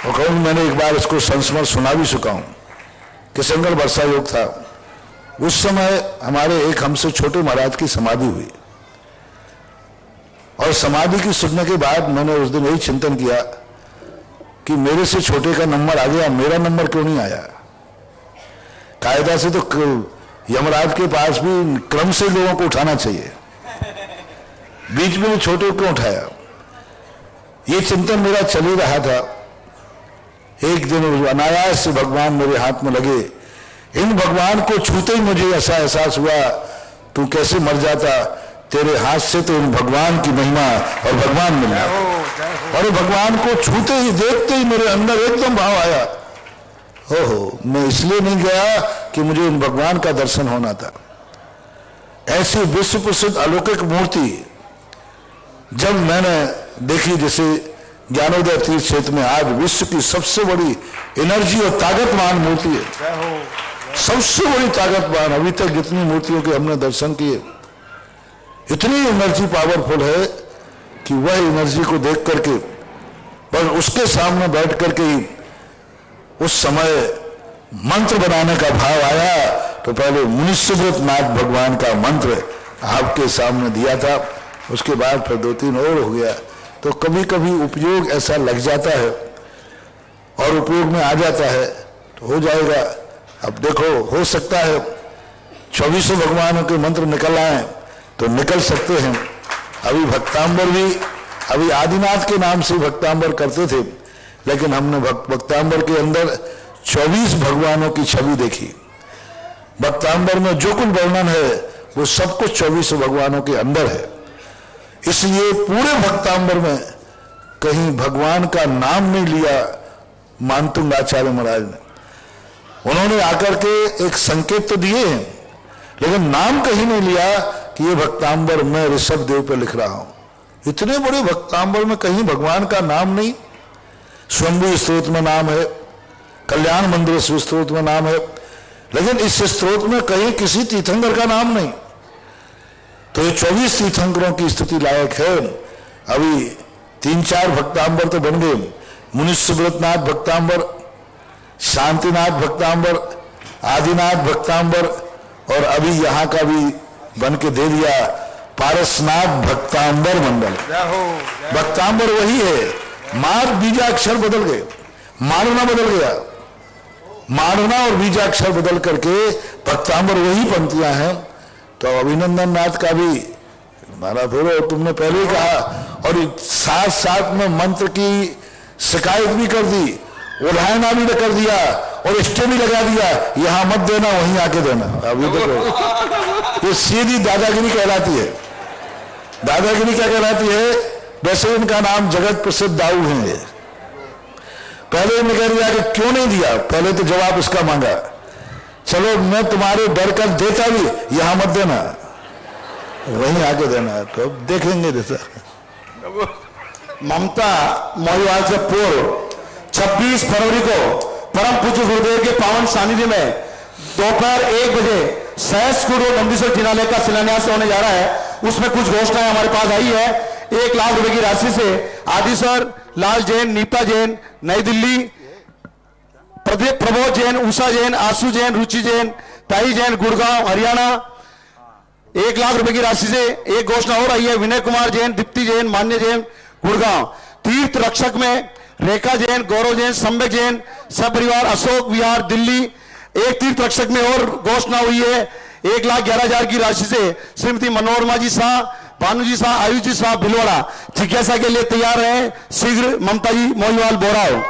और कहूँ मैंने एक बार इसको संस्मरण सुना भी चुका हूं कि संगल वर्षा योग था। उस समय हमारे एक हमसे छोटे महाराज की समाधि हुई, और समाधि की सुनने के बाद मैंने उस दिन यही चिंतन किया कि मेरे से छोटे का नंबर आ गया, मेरा नंबर क्यों नहीं आया। कायदा से तो यमराज के पास भी क्रम से लोगों को उठाना चाहिए, बीच में छोटे क्यों उठाया। ये चिंतन मेरा चल ही रहा था। एक दिन अनायास से भगवान मेरे हाथ में लगे। इन भगवान को छूते ही मुझे ऐसा एहसास हुआ, तू कैसे मर जाता, तेरे हाथ से तो इन भगवान की महिमा और भगवान मिला। और भगवान को छूते ही, देखते ही मेरे अंदर एकदम भाव आया, ओहो, मैं इसलिए नहीं गया कि मुझे इन भगवान का दर्शन होना था। ऐसी विश्व प्रसिद्ध अलौकिक मूर्ति जब मैंने देखी, जैसे ज्ञानोदय तीर्थ क्षेत्र में आज विश्व की सबसे बड़ी एनर्जी और ताकतवान मूर्ति है, सबसे बड़ी ताकतवान। अभी तक जितनी मूर्तियों के हमने दर्शन किए, इतनी एनर्जी पावरफुल है कि वह एनर्जी को देख करके, पर उसके सामने बैठ करके ही उस समय मंत्र बनाने का भाव आया। तो पहले मुनिसुब्रत नाथ भगवान का मंत्र आपके सामने दिया था, उसके बाद फिर 2-3 और हो गया। तो कभी कभी उपयोग ऐसा लग जाता है और उपयोग में आ जाता है तो हो जाएगा। अब देखो, हो सकता है 24 भगवानों के मंत्र निकल आए तो निकल सकते हैं। अभी भक्तांबर भी, अभी आदिनाथ के नाम से भक्तांबर करते थे, लेकिन हमने भक्तांबर के अंदर 24 भगवानों की छवि देखी। भक्तांबर में जो कुछ वर्णन है वो सब कुछ 24 भगवानों के अंदर है। इसलिए पूरे भक्तांबर में कहीं भगवान का नाम नहीं लिया मानतुंग आचार्य महाराज ने। उन्होंने आकर के एक संकेत तो दिए हैं, लेकिन नाम कहीं नहीं लिया कि ये भक्तांबर मैं ऋषभ देव पे लिख रहा हूं। इतने बड़े भक्तांबर में कहीं भगवान का नाम नहीं। स्वयंभू स्त्रोत में नाम है, कल्याण मंदिर स्त्रोत में नाम है, लेकिन इस स्त्रोत में कहीं किसी तीर्थंकर का नाम नहीं। तो ये 24 तीर्थंकरों की स्थिति लायक है। अभी 3-4 भक्तांबर तो बन गए, मुनिसुब्रतनाथ भक्तांबर, शांतिनाथ भक्तांबर, आदिनाथ भक्तांबर, और अभी यहाँ का भी बन के दे दिया पारसनाथ भक्तांबर मंडल। भक्तांबर वही है, मार बीजाक्षर बदल गए, मारना बदल गया, मारना और बीजाक्षर बदल करके भक्तांबर वही पंक्तियां हैं। तो अभिनंदन नाथ का भी मारा फेरो, तुमने पहले ही कहा, और साथ साथ में मंत्र की शिकायत भी कर दी, उल्हायना भी कर दिया और स्टे भी लगा दिया, यहां मत देना वहीं आके देना। अभी देखो, ये सीधी दादागिरी कहलाती है। दादागिरी क्या कहलाती है? वैसे इनका नाम जगत प्रसिद्ध दाऊ है। पहले इन्हें कह दिया कि क्यों नहीं दिया, पहले तो जवाब इसका मांगा, चलो मैं तुम्हारे डर कर देता भी, यहां मत देना वहीं आके देना। तो अब देखेंगे जैसा। ममता मोहिवाल से पूर्व 26 फरवरी को परम पूज्य गुरुदेव के पावन सानिध्य में दोपहर 1 बजे सहस गुरु नंदीश्वर जिनालय का शिलान्यास होने जा रहा है। उसमें कुछ घोषणाएं हमारे पास आई है। 1 लाख रुपए की राशि से आदिसर लाल जैन, नीता जैन नई दिल्ली, प्रबोध जैन, उषा जैन, आशु जैन, रुचि जैन, ताई जैन गुड़गांव हरियाणा। 1 लाख रुपए की राशि से एक घोषणा हो रही है। विनय कुमार जैन, दीप्ति जैन, मान्य जैन गुड़गांव। तीर्थ रक्षक में रेखा जैन, गौरव जैन, सम्यक जैन, सपरिवार अशोक विहार दिल्ली। एक तीर्थ रक्षक में और घोषणा हुई है। 1,11,000 की राशि से श्रीमती मनोरमा जी शाह, भानु जी शाह, आयुष जी शाह भिलवाड़ा जिज्ञासा के लिए तैयार हैं। शीघ्र ममता जी मोहिवाल बोराव।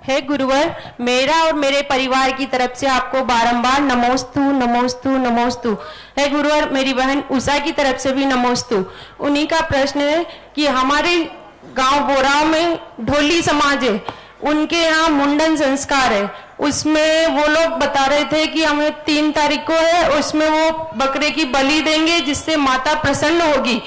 हे गुरुवर, मेरा और मेरे परिवार की तरफ से आपको बारंबार नमोस्तु नमोस्तु नमोस्तु। हे गुरुवर, मेरी बहन उषा की तरफ से भी नमोस्तु। उन्हीं का प्रश्न है कि हमारे गांव बोराव में ढोली समाज है, उनके यहाँ मुंडन संस्कार है। उसमें वो लोग बता रहे थे कि हमें 3 तारीख को है, उसमें वो बकरे की बलि देंगे जिससे माता प्रसन्न होगी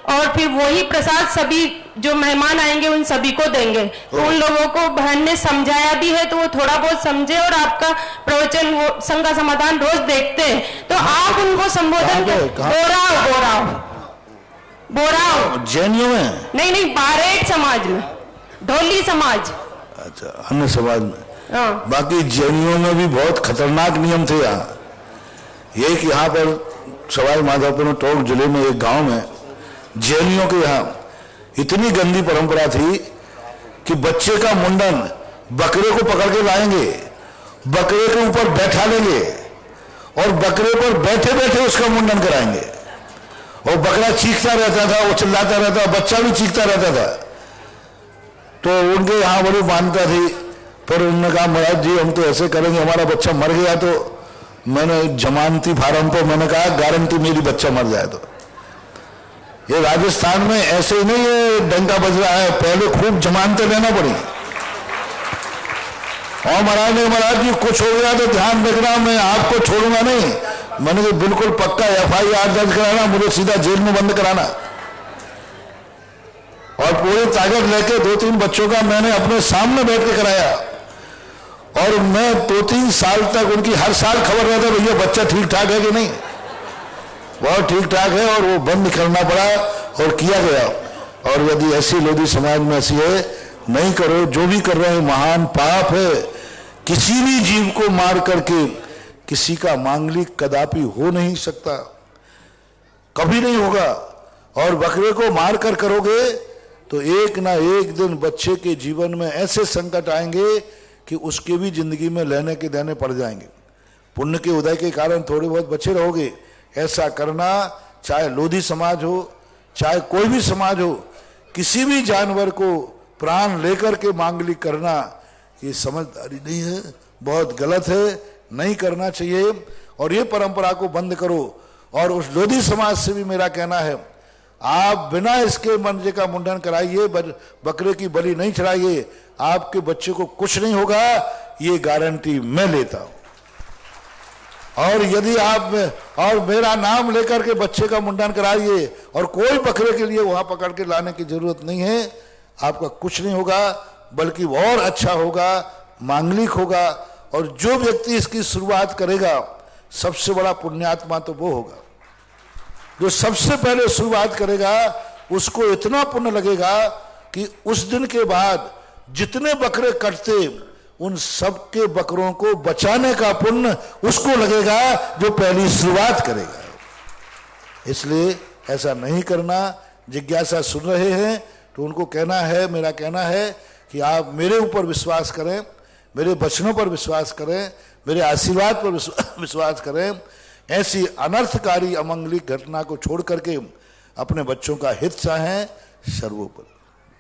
और फिर वही प्रसाद सभी जो मेहमान आएंगे उन सभी को देंगे। तो उन लोगों को बहन ने समझाया भी है, तो वो थोड़ा बहुत समझे और आपका प्रवचन वो संघ का समाधान रोज देखते हैं, तो आप उनको संबोधन बोराव जैनियों में नहीं बारेट समाज में, ढोली समाज, अच्छा अन्य समाज में। बाकी जैनियों में भी बहुत खतरनाक नियम थे यहाँ। एक यहाँ पर सवाई माधोपुर टोंक जिले में एक गांव में जैनियों के यहाँ इतनी गंदी परंपरा थी कि बच्चे का मुंडन बकरे को पकड़ के लाएंगे, बकरे के ऊपर बैठा लेंगे और बकरे पर बैठे बैठे उसका मुंडन कराएंगे। और बकरा चीखता रहता था, वो चिल्लाता रहता, बच्चा भी चीखता रहता था। तो उनके यहाँ बड़ी मान्यता थी, पर उन्होंने कहा महाराज जी हम तो ऐसे करेंगे, हमारा बच्चा मर गया तो मैंने जमानती फार्म पर मैंने कहा गारंटी मेरी बच्चा मर जाए तो। ये राजस्थान में ऐसे ही नहीं ये डंका बज रहा है, पहले खूब जमानतें लेना पड़ी। और महाराज जी कुछ हो गया तो ध्यान रखना, मैं आपको छोड़ूंगा नहीं। मैंने कहा बिल्कुल पक्का FIR दर्ज कराना, मुझे सीधा जेल में बंद कराना। और पूरी ताकत लेके 2-3 बच्चों का मैंने अपने सामने बैठ के कराया और मैं 2-3 साल तक उनकी हर साल खबर रहता भैया बच्चा ठीक ठाक है कि नहीं। बहुत ठीक ठाक है, और वो बंद करना पड़ा और किया गया। और यदि ऐसी लोधी समाज में ऐसी है, नहीं करो, जो भी कर रहे हैं महान पाप है। किसी भी जीव को मार करके किसी का मांगलिक कदापि हो नहीं सकता, कभी नहीं होगा। और बकरे को मार कर करोगे तो एक ना एक दिन बच्चे के जीवन में ऐसे संकट आएंगे कि उसके भी जिंदगी में लेने के देने पड़ जाएंगे। पुण्य के उदय के कारण थोड़े बहुत बचे रहोगे। ऐसा करना, चाहे लोधी समाज हो चाहे कोई भी समाज हो, किसी भी जानवर को प्राण लेकर के मांगलिक करना ये समझदारी नहीं है, बहुत गलत है, नहीं करना चाहिए। और ये परंपरा को बंद करो। और उस लोधी समाज से भी मेरा कहना है, आप बिना इसके मंजे का मुंडन कराइए, बकरे की बलि नहीं चढ़ाइए, आपके बच्चे को कुछ नहीं होगा, ये गारंटी मैं लेता हूं। और यदि आप और मेरा नाम लेकर के बच्चे का मुंडन कराइए और कोई बकरे के लिए वहां पकड़ के लाने की जरूरत नहीं है, आपका कुछ नहीं होगा, बल्कि और अच्छा होगा, मांगलिक होगा। और जो व्यक्ति इसकी शुरुआत करेगा, सबसे बड़ा पुण्यात्मा तो वो होगा जो सबसे पहले शुरुआत करेगा। उसको इतना पुण्य लगेगा कि उस दिन के बाद जितने बकरे कटते उन सबके बकरों को बचाने का पुण्य उसको लगेगा जो पहली शुरुआत करेगा। इसलिए ऐसा नहीं करना। जिज्ञासा सुन रहे हैं तो उनको कहना है, मेरा कहना है कि आप मेरे ऊपर विश्वास करें, मेरे वचनों पर विश्वास करें, मेरे आशीर्वाद पर विश्वास करें। ऐसी अनर्थकारी अमंगलिक घटना को छोड़ करके अपने बच्चों का हित चाहें सर्वोपरि।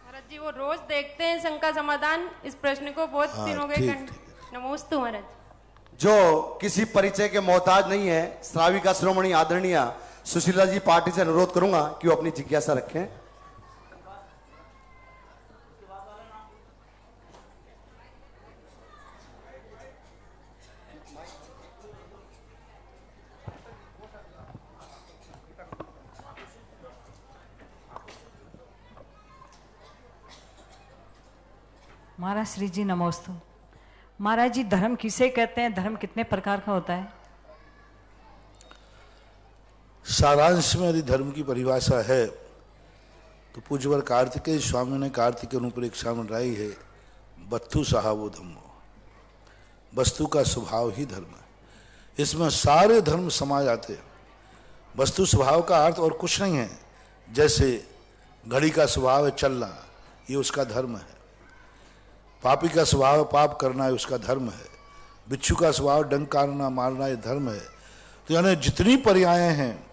महाराज जी वो रोज देखते हैं संघ का समाधान, इस प्रश्न को बहुत दिन हो गए। नमोस्तु महाराज। जो किसी परिचय के मोहताज नहीं है, श्राविका शिरोमणि आदरणीय सुशीला जी पार्टी से अनुरोध करूंगा कि वो अपनी जिज्ञासा रखें। महाराज श्री जी नमोस्तु। महाराज जी धर्म किसे कहते हैं, धर्म कितने प्रकार का होता है? सारांश में यदि धर्म की परिभाषा है तो पूज्यवर कार्तिकेय स्वामी ने कार्तिकेय रूपरेखा में लाई है, वस्तु सहावो धर्मो, वस्तु का स्वभाव ही धर्म है। इसमें सारे धर्म समा जाते हैं। वस्तु स्वभाव का अर्थ और कुछ नहीं है। जैसे घड़ी का स्वभाव है चलना, ये उसका धर्म है। पापी का स्वभाव पाप करना है, उसका धर्म है। बिच्छू का स्वभाव डंकारना मारना, ये धर्म है। तो यानी जितनी पर्यायें हैं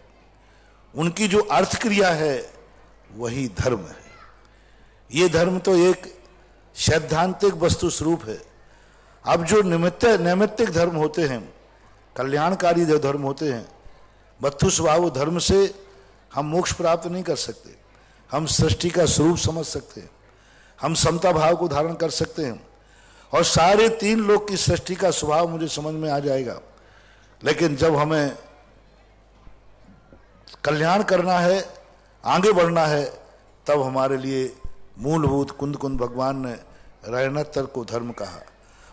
उनकी जो अर्थ क्रिया है वही धर्म है। ये धर्म तो एक सैद्धांतिक वस्तु स्वरूप है। अब जो नैमित्तिक धर्म होते हैं, कल्याणकारी जो धर्म होते हैं, वस्तु स्वभाव धर्म से हम मोक्ष प्राप्त नहीं कर सकते। हम सृष्टि का स्वरूप समझ सकते हैं, हम समता भाव को धारण कर सकते हैं और सारे 3 लोक की सृष्टि का स्वभाव मुझे समझ में आ जाएगा। लेकिन जब हमें कल्याण करना है, आगे बढ़ना है, तब हमारे लिए मूलभूत कुंद कुंद भगवान ने रत्नत्र को धर्म कहा।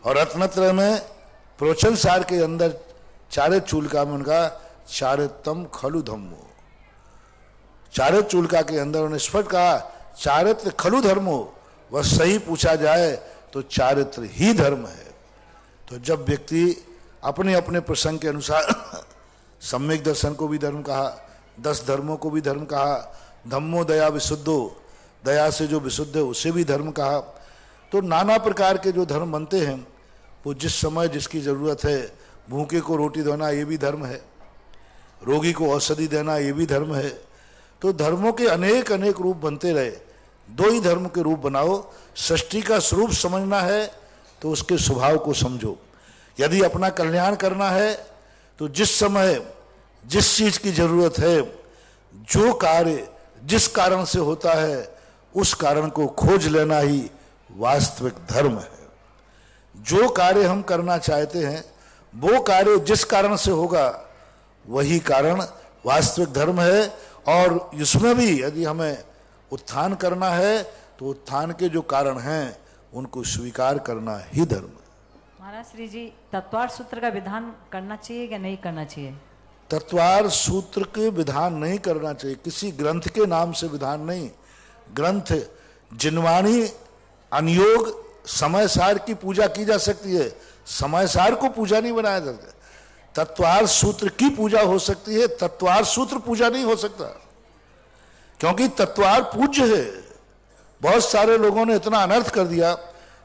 और रत्नत्र में प्रवचन सार के अंदर चारित्र चूलिका में उनका चारित्रम खलु धम्मो, चारित्र चूलिका के अंदर उन्होंने स्पष्ट कहा चारित्र खलु धर्मो, वह सही पूछा जाए तो चारित्र ही धर्म है। तो जब व्यक्ति अपने अपने प्रसंग के अनुसार सम्यक दर्शन को भी धर्म कहा, 10 धर्मों को भी धर्म कहा, धम्मो दया विशुद्धो, दया से जो विशुद्ध है उसे भी धर्म कहा। तो नाना प्रकार के जो धर्म बनते हैं वो जिस समय जिसकी जरूरत है, भूखे को रोटी देना ये भी धर्म है, रोगी को औषधि देना ये भी धर्म है। तो धर्मों के अनेक अनेक रूप बनते रहे, 2 ही धर्म के रूप बनाओ। सृष्टि का स्वरूप समझना है तो उसके स्वभाव को समझो। यदि अपना कल्याण करना है तो जिस समय जिस चीज की जरूरत है, जो कार्य जिस कारण से होता है, उस कारण को खोज लेना ही वास्तविक धर्म है। जो कार्य हम करना चाहते हैं वो कार्य जिस कारण से होगा वही कारण वास्तविक धर्म है। और इसमें भी यदि हमें उत्थान करना है तो उत्थान के जो कारण हैं उनको स्वीकार करना ही धर्म है। महाराज श्री जी, तत्वार्थ सूत्र का विधान करना चाहिए या नहीं करना चाहिए? तत्वार्थ सूत्र के विधान नहीं करना चाहिए, किसी ग्रंथ के नाम से विधान नहीं। ग्रंथ जिनवाणी अनियोग समय सार की पूजा की जा सकती है, समय सार को पूजा नहीं बनाया जा सकता। तत्वार्थ सूत्र की पूजा हो सकती है, तत्वार्थ सूत्र पूजा नहीं हो सकता, क्योंकि तत्वार्थ पूज्य है। बहुत सारे लोगों ने इतना अनर्थ कर दिया।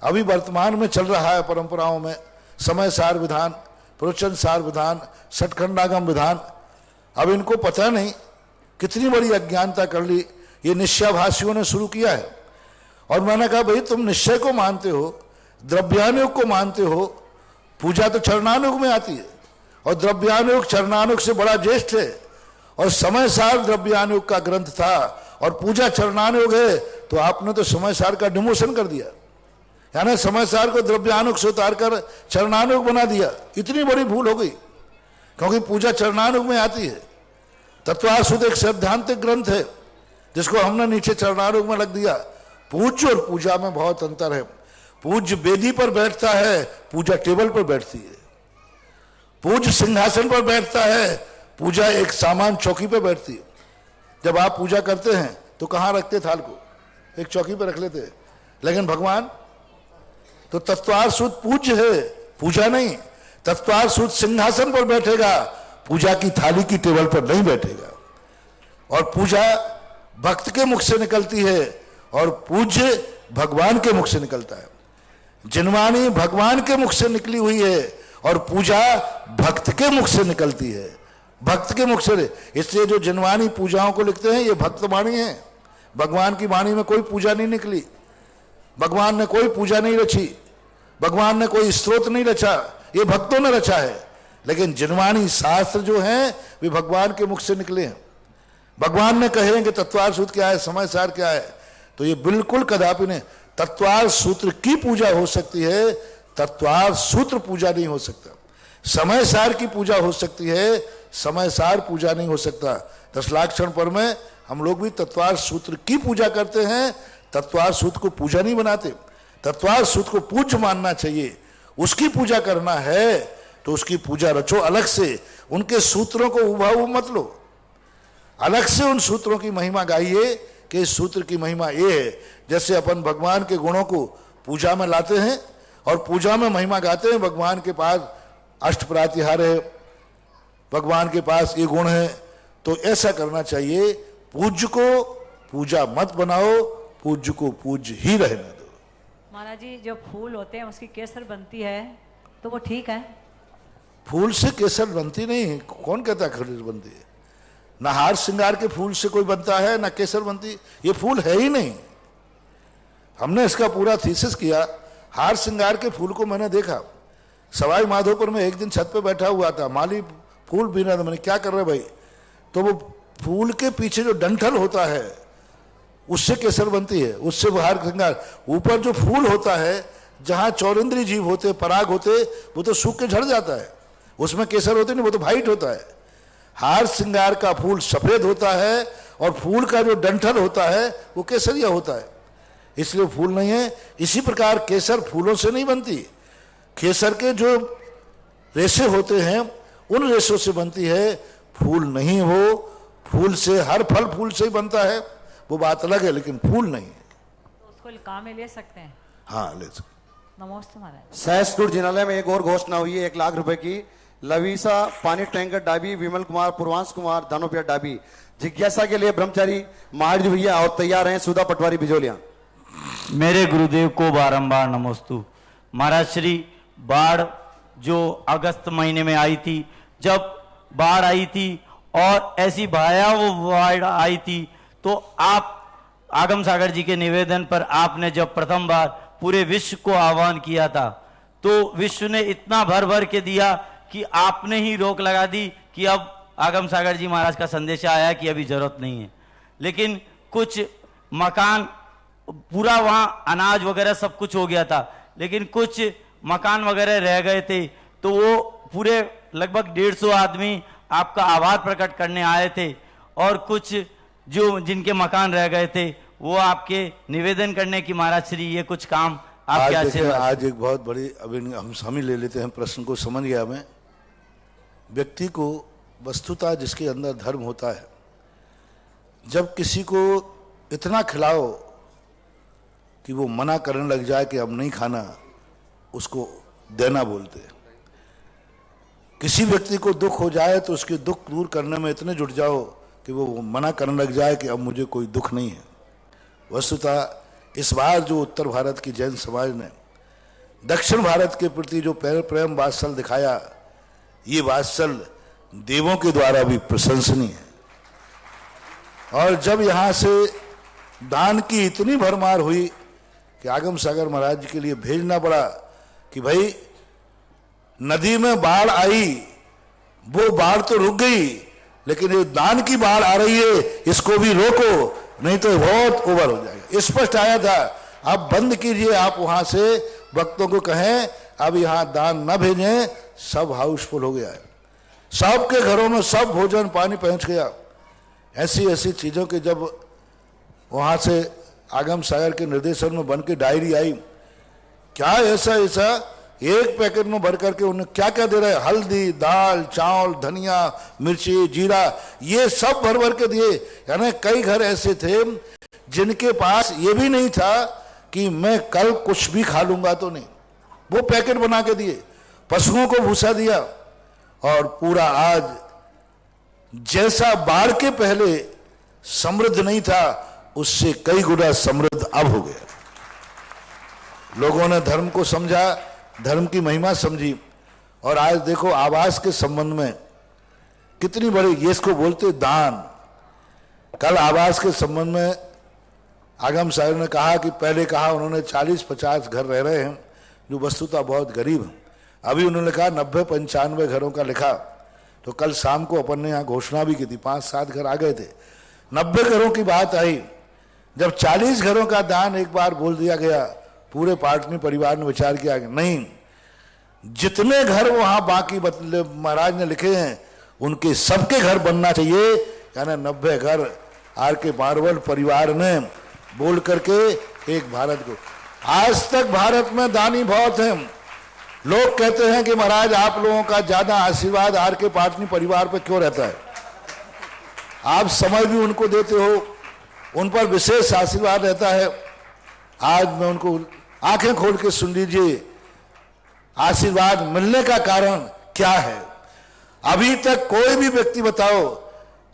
अभी वर्तमान में चल रहा है परंपराओं में समय सार विधान, प्रवचन सार विधान, षटखंडागम विधान। अब इनको पता नहीं कितनी बड़ी अज्ञानता कर ली। ये निश्चयभाषियों ने शुरू किया है। और मैंने कहा भाई तुम निश्चय को मानते हो, द्रव्यानुयोग को मानते हो, पूजा तो चरणानुयोग में आती है और द्रव्यानुयोग चरणानुयोग से बड़ा ज्येष्ठ है। और समय सार द्रव्यानुयोग का ग्रंथ था और पूजा चरणानुयोग है, तो आपने तो समय सार का डिमोशन कर दिया, यानी समय सार को द्रव्यानुयोग से उतारकर चरणानुयोग बना दिया। इतनी बड़ी भूल हो गई, क्योंकि पूजा चरणानुयोग में आती है। तत्वार्थ सूत्र एक सैद्धांतिक ग्रंथ है जिसको हमने नीचे चरणानुयोग में लग दिया। पूज्य और पूजा में बहुत अंतर है। पूज्य वेदी पर बैठता है, पूजा टेबल पर बैठती है। पूज्य सिंहासन पर बैठता है, पूजा एक सामान चौकी पर बैठती है। जब आप पूजा करते हैं तो कहाँ रखते थाल को? एक चौकी पर रख लेते हैं। लेकिन भगवान तो तत्वार्थ सूत्र पूज्य है, पूजा नहीं। तत्वार्थ सूत्र सिंहासन पर बैठेगा, पूजा की थाली की टेबल पर नहीं बैठेगा। और पूजा भक्त के मुख से निकलती है और पूज्य भगवान के मुख से निकलता है। जिनवाणी भगवान के मुख से निकली हुई है और पूजा भक्त के मुख से निकलती है, भक्त के मुख से। इसलिए जो जिनवाणी पूजाओं को लिखते हैं ये भक्त वाणी है। भगवान की वाणी में कोई पूजा नहीं निकली, भगवान ने कोई पूजा नहीं रची, भगवान ने कोई स्तोत्र नहीं रचा, ये भक्तों ने रचा है। लेकिन जिनवाणी शास्त्र जो हैं वे भगवान के मुख से निकले हैं। भगवान ने कहे कि तत्वार्थ सूत्र क्या है, समय सार क्या है, तो ये बिल्कुल कदापि नहीं। तत्वार्थ सूत्र की पूजा हो सकती है, तत्वार्थ सूत्र पूजा नहीं हो सकता। समय सार की पूजा हो सकती है, समय सार पूजा नहीं हो सकता। 10 लाख क्षण पर में हम लोग भी तत्वार्थ सूत्र की पूजा करते हैं, तत्वार्थ सूत्र को पूजा नहीं बनाते। तत्वार्थ सूत्र को पूज्य मानना चाहिए, उसकी पूजा करना है तो उसकी पूजा रचो अलग से। उनके सूत्रों को उबाऊ मत लो, अलग से उन सूत्रों की महिमा गाइए कि इस सूत्र की महिमा ये है। जैसे अपन भगवान के गुणों को पूजा में लाते हैं और पूजा में महिमा गाते हैं, भगवान के पास अष्टप्रातिहार है, भगवान के पास ये गुण है, तो ऐसा करना चाहिए। पूज्य को पूजा मत बनाओ, पूज्य को पूज्य ही रहने दो। महाराज जी, जो फूल होते हैं उसकी केसर बनती है तो वो ठीक है? फूल से केसर बनती नहीं, कौन कहता है केसर बनती है? ना हार श्रृंगार के फूल से कोई बनता है, ना केसर बनती, ये फूल है ही नहीं। हमने इसका पूरा थीसिस किया। हार श्रृंगार के फूल को मैंने देखा, सवाई माधोपुर में एक दिन छत पे बैठा हुआ था, माली फूल बीना था। मैंने क्या कर रहे भाई? तो वो फूल के पीछे जो डंठल होता है उससे केसर बनती है, उससे हार श्रृंगार। ऊपर जो फूल होता है, जहां चौरिंद्री जीव होते, पराग होते, वो तो सूख के झड़ जाता है, उसमें केसर होते नहीं, वो तो वाइट होता है। हार श्रृंगार का फूल सफेद होता है और फूल का जो डंठल होता है वो केसरिया होता है, इसलिए फूल नहीं है। इसी प्रकार केसर फूलों से नहीं बनती, केसर के जो रेशे होते हैं उन रेशों से बनती है, फूल नहीं। हो फूल से, हर फल फूल से ही बनता है, वो बात अलग है, लेकिन फूल नहीं है। तो उसको काम में ले सकते हैं? हाँ, ले सकते। नमस्ते महाराज। सहसपुर जिनालय में एक और घोषणा हुई है 1 लाख रुपए की। लवीसा पानी टैंकर डाबी, विमल कुमार, पूर्वांश कुमार, दानोपिया डाबी। जिज्ञासा के लिए ब्रह्मचारी महाराज भैया और तैयार हैं सुधा पटवारी बिजोलिया। मेरे गुरुदेव को बारंबार नमोस्तु। महाराज श्री, बाढ़ जो अगस्त महीने में आई थी, जब बाढ़ आई थी और ऐसी भयावह बाढ़ आई थी, तो आप आगम सागर जी के निवेदन पर आपने जब प्रथम बार पूरे विश्व को आह्वान किया था, तो विश्व ने इतना भर भर के दिया कि आपने ही रोक लगा दी कि अब आगम सागर जी महाराज का संदेश आया कि अभी जरूरत नहीं है। लेकिन कुछ मकान, पूरा वहां अनाज वगैरह सब कुछ हो गया था, लेकिन कुछ मकान वगैरह रह गए थे, तो वो पूरे लगभग 150 आदमी आपका आभार प्रकट करने आए थे, और कुछ जो जिनके मकान रह गए थे वो आपके निवेदन करने की महाराज श्री ये कुछ काम आपके आशीर्वाद। आज एक बहुत बड़ी, अभी हम ही ले लेते हैं, प्रश्न को समझ गया मैं। व्यक्ति को वस्तुतः जिसके अंदर धर्म होता है, जब किसी को इतना खिलाओ कि वो मना करने लग जाए कि अब नहीं खाना, उसको देना बोलते हैं। किसी व्यक्ति को दुख हो जाए तो उसके दुख दूर करने में इतने जुट जाओ कि वो मना करने लग जाए कि अब मुझे कोई दुख नहीं है। वस्तुतः इस बार जो उत्तर भारत की जैन समाज ने दक्षिण भारत के प्रति जो प्रेम वात्सल्य दिखाया, ये वात्सल्य देवों के द्वारा भी प्रशंसनीय है। और जब यहाँ से दान की इतनी भरमार हुई कि आगम सागर महाराज के लिए भेजना पड़ा कि भाई नदी में बाढ़ आई, वो बाढ़ तो रुक गई, लेकिन ये दान की बाढ़ आ रही है, इसको भी रोको, नहीं तो बहुत ओवर हो जाएगा। स्पष्ट आया था, अब बंद कीजिए, आप वहां से भक्तों को कहें अब यहां दान न भेजें। सब हाउसफुल हो गया है, सबके घरों में सब भोजन पानी पहुंच गया। ऐसी ऐसी चीजों के जब वहां से आगम सागर के निर्देशन में बन के डायरी आई, क्या ऐसा ऐसा एक पैकेट में भर करके उन्हें क्या क्या दे रहे हैं, हल्दी, दाल, चावल, धनिया, मिर्ची, जीरा, ये सब भर भर के दिए। यानी कई घर ऐसे थे जिनके पास ये भी नहीं था कि मैं कल कुछ भी खा लूंगा तो नहीं, वो पैकेट बना के दिए। पशुओं को भूसा दिया, और पूरा आज जैसा बाढ़ के पहले समृद्ध नहीं था, उससे कई गुना समृद्ध अब हो गया। लोगों ने धर्म को समझा, धर्म की महिमा समझी, और आज देखो आवास के संबंध में कितनी बड़ी, ये इसको बोलते दान। कल आवास के संबंध में आगम साहब ने कहा कि पहले कहा उन्होंने 40-50 घर रह रहे हैं जो वस्तुतः बहुत गरीब हैं, अभी उन्होंने कहा 90-95 घरों का लिखा। तो कल शाम को अपन ने यहाँ घोषणा भी की थी, 5-7 घर आ गए थे, 90 घरों की बात आई। जब 40 घरों का दान एक बार बोल दिया गया, पूरे पाटनी परिवार ने विचार किया कि नहीं, जितने घर वहां बाकी महाराज ने लिखे हैं उनके सबके घर बनना चाहिए। यानी 90 घर आर के मारवल परिवार ने बोल करके एक भारत को। आज तक भारत में दानी बहुत हैं। लोग कहते हैं कि महाराज आप लोगों का ज्यादा आशीर्वाद आर के पाटनी परिवार पर क्यों रहता है, आप समय भी उनको देते हो, उन पर विशेष आशीर्वाद रहता है। आज मैं उनको आंखें खोल के सुन लीजिए, आशीर्वाद मिलने का कारण क्या है। अभी तक कोई भी व्यक्ति बताओ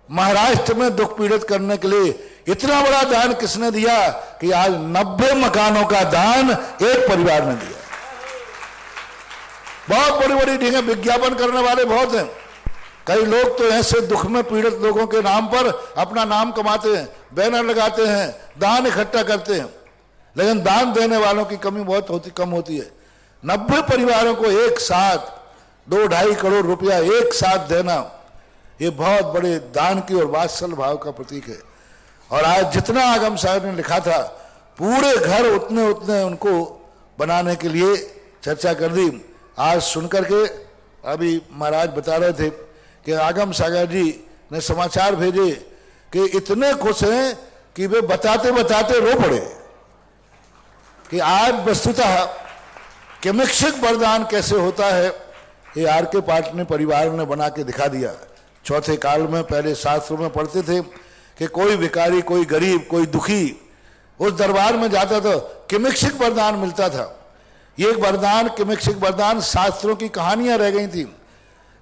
महाराष्ट्र में दुख पीड़ित करने के लिए इतना बड़ा दान किसने दिया कि आज 90 मकानों का दान एक परिवार ने दिया। बहुत बड़ी बड़ी ढींगे विज्ञापन करने वाले बहुत हैं। कई लोग तो ऐसे दुख में पीड़ित लोगों के नाम पर अपना नाम कमाते हैं, बैनर लगाते हैं, दान इकट्ठा करते हैं, लेकिन दान देने वालों की कमी बहुत कम होती है। 90 परिवारों को एक साथ 2-2.5 करोड़ रुपया एक साथ देना, ये बहुत बड़े दान की और वात्सल्य भाव का प्रतीक है। और आज जितना आगम साहब ने लिखा था पूरे घर उतने उतने उनको बनाने के लिए चर्चा कर दी। आज सुनकर के अभी महाराज बता रहे थे कि आगम सागर जी ने समाचार भेजे कि इतने खुश हैं कि वे बताते बताते रो पड़े कि आज वस्तुतः किमिक्षिक वरदान कैसे होता है, ये आर के पाटनी परिवार ने बना के दिखा दिया। चौथे काल में पहले शास्त्रों में पढ़ते थे कि कोई भिखारी, कोई गरीब, कोई दुखी उस दरबार में जाता तो किमिक्षिक वरदान मिलता था। ये वरदान, किमिक्षिक वरदान शास्त्रों की कहानियां रह गई थी,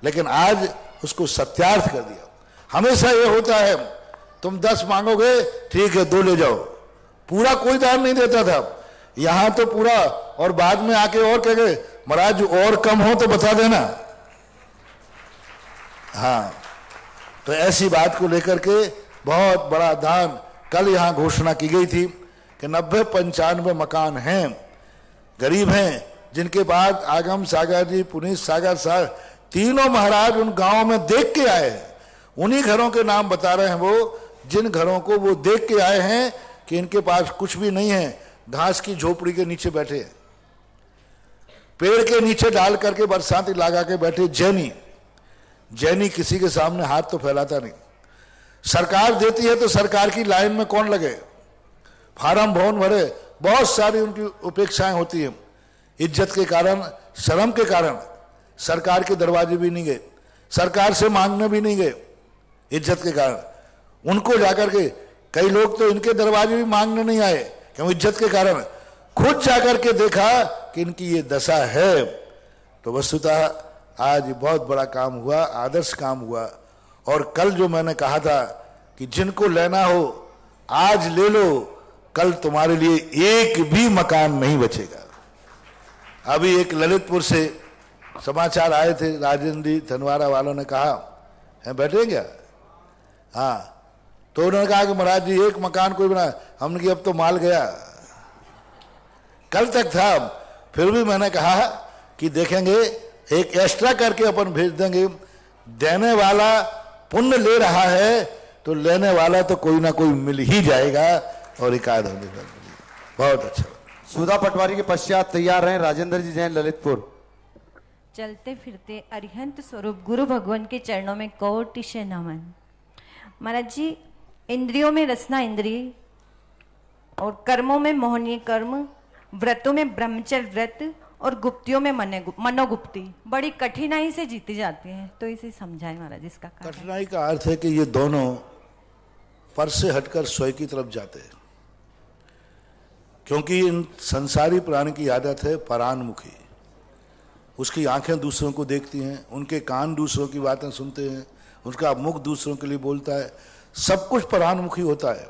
लेकिन आज उसको सत्यार्थ कर दिया। हमेशा ये होता है तुम 10 मांगोगे, ठीक है 2 ले जाओ, पूरा कोई दान नहीं देता था। यहां तो पूरा, और बाद में आके और कह गए महाराज और कम हो तो बता देना। हाँ, तो ऐसी बात को लेकर के बहुत बड़ा दान कल यहां घोषणा की गई थी कि 90-95 मकान हैं, गरीब हैं, जिनके पास आगम सागर जी, पुनीत सागर साहब तीनों महाराज उन गांवों में देख के आए हैं। उन्हीं घरों के नाम बता रहे हैं वो, जिन घरों को वो देख के आए हैं कि इनके पास कुछ भी नहीं है, घास की झोपड़ी के नीचे बैठे हैं, पेड़ के नीचे डाल करके बरसाती लगा के बैठे। जैनी किसी के सामने हाथ तो फैलाता नहीं। सरकार देती है तो सरकार की लाइन में कौन लगे, फार्म भवन भरे, बहुत सारी उनकी उपेक्षाएं होती हैं। इज्जत के कारण, शर्म के कारण सरकार के दरवाजे भी नहीं गए, सरकार से मांगने भी नहीं गए, इज्जत के कारण। उनको जाकर के कई लोग तो इनके दरवाजे भी मांगने नहीं आए, क्यों? इज्जत के कारण। खुद जाकर के देखा कि इनकी ये दशा है। तो वस्तुतः आज बहुत बड़ा काम हुआ, आदर्श काम हुआ। और कल जो मैंने कहा था कि जिनको लेना हो आज ले लो, कल तुम्हारे लिए एक भी मकान नहीं बचेगा। अभी एक ललितपुर से समाचार आए थे, राजेंद्र जी धनवारा वालों ने कहा है बैठे क्या? हाँ, तो उन्होंने कहा कि महाराज जी एक मकान कोई बना, हमने कि अब तो माल गया। कल तक था, फिर भी मैंने कहा कि देखेंगे एक एक्स्ट्रा करके अपन भेज देंगे। देने वाला पुण्य ले रहा है तो लेने वाला तो कोई ना कोई मिल ही जाएगा। और एकाध होने का बहुत अच्छा। सुधा पटवारी के पश्चात तैयार हैं राजेंद्र जी जैन, ललितपुर। चलते फिरते अरिहंत स्वरूप गुरु भगवान के चरणों में कोटि से नमन। महाराज जी, इंद्रियों में रसना इंद्रिय और कर्मों में मोहनीय कर्म, व्रतों में ब्रह्मचर्य व्रत और गुप्तियों में मनोगुप्ती बड़ी कठिनाई से जीती जाती है। तो इसे समझाएं महाराज इसका कारण। कठिनाई का अर्थ है कि ये दोनों पर से हटकर स्वयं की तरफ जाते हैं, क्योंकि इन संसारी प्राणी की आदत है परान्मुखी। उसकी आंखें दूसरों को देखती हैं, उनके कान दूसरों की बातें सुनते हैं, उसका मुख दूसरों के लिए बोलता है, सब कुछ परान्मुखी होता है।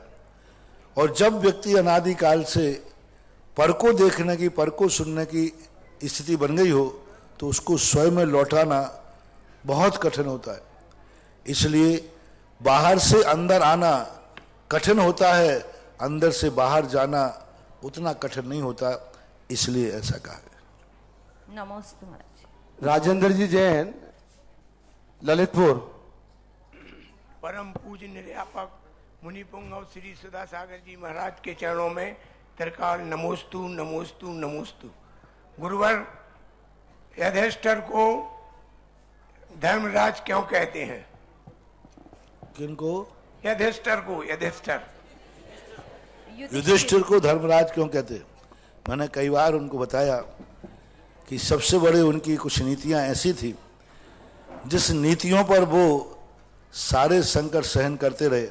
और जब व्यक्ति अनादिकाल से पर को देखने की, पर को सुनने की स्थिति बन गई हो, तो उसको स्वयं में लौटाना बहुत कठिन होता है। इसलिए बाहर से अंदर आना कठिन होता है, अंदर से बाहर जाना उतना कठिन नहीं होता, इसलिए ऐसा कहा है। नमस्ते महाराज। राजेंद्र जी जैन, ललितपुर। परम पूज्य निर्यापक मुनि पुंगव श्री सुधा सागर जी महाराज के चरणों में त्रिकाल नमोस्तु नमोस्तु नमोस्तु। गुरुवर, युधिष्ठिर को धर्मराज क्यों कहते हैं? किनको? युधिष्ठिर को। युधिष्ठिर को धर्मराज क्यों कहते हैं? मैंने कई बार उनको बताया कि सबसे बड़े उनकी कुछ नीतियां ऐसी थी जिस नीतियों पर वो सारे संकट सहन करते रहे,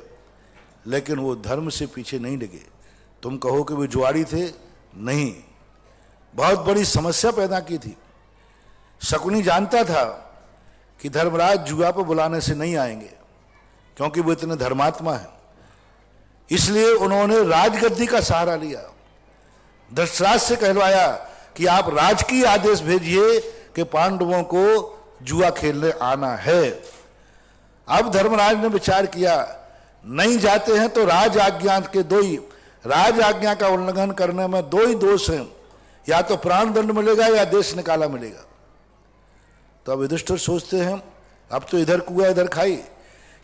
लेकिन वो धर्म से पीछे नहीं लगे। तुम कहो कि वे जुआरी थे, नहीं, बहुत बड़ी समस्या पैदा की थी। शकुनी जानता था कि धर्मराज जुआ पर बुलाने से नहीं आएंगे, क्योंकि वो इतने धर्मात्मा हैं। इसलिए उन्होंने राजगद्दी का सहारा लिया। धृतराष्ट्र से कहलवाया कि आप राजकीय आदेश भेजिए कि पांडवों को जुआ खेलने आना है। अब धर्मराज ने विचार किया, नहीं जाते हैं तो राज आज्ञा के राज आज्ञा का उल्लंघन करने में 2 ही दोष हैं, या तो प्राण दंड मिलेगा या देश निकाला मिलेगा। तो अब युधिष्ठिर सोचते हैं अब तो इधर कुआ इधर खाई,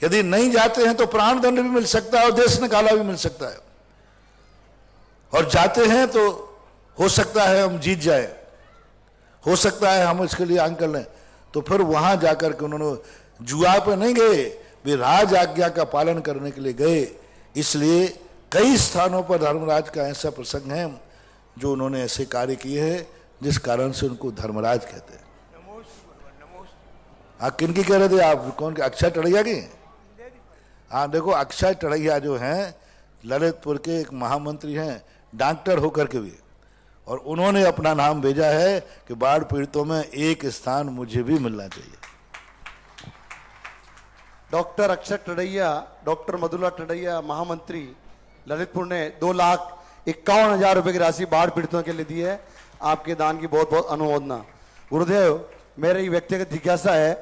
यदि नहीं जाते हैं तो प्राण दंड भी मिल सकता है और देश निकाला भी मिल सकता है, और जाते हैं तो हो सकता है हम जीत जाए, हो सकता है हम इसके लिए अंक लें। तो फिर वहां जाकर के उन्होंने जुआ पे नहीं गए, वे राज आज्ञा का पालन करने के लिए गए। इसलिए कई स्थानों पर धर्मराज का ऐसा प्रसंग है जो उन्होंने ऐसे कार्य किए हैं जिस कारण से उनको धर्मराज कहते हैं। आप किन की कह रहे थे आप? कौन के? अक्षय टड़ैया की? हाँ, देखो अक्षय टड़ैया जो हैं ललितपुर के एक महामंत्री हैं, डॉक्टर होकर के भी, और उन्होंने अपना नाम भेजा है कि बाढ़ पीड़ितों में एक स्थान मुझे भी मिलना चाहिए। डॉक्टर अक्षय टड़ैया, डॉक्टर मधुला टड़ैया महामंत्री ललितपुर ने 2,51,000 रुपए की राशि बाढ़ पीड़ितों के लिए दी है। आपके दान की बहुत बहुत अनुमोदना। गुरुदेव, मेरी व्यक्तिगत जिज्ञासा है,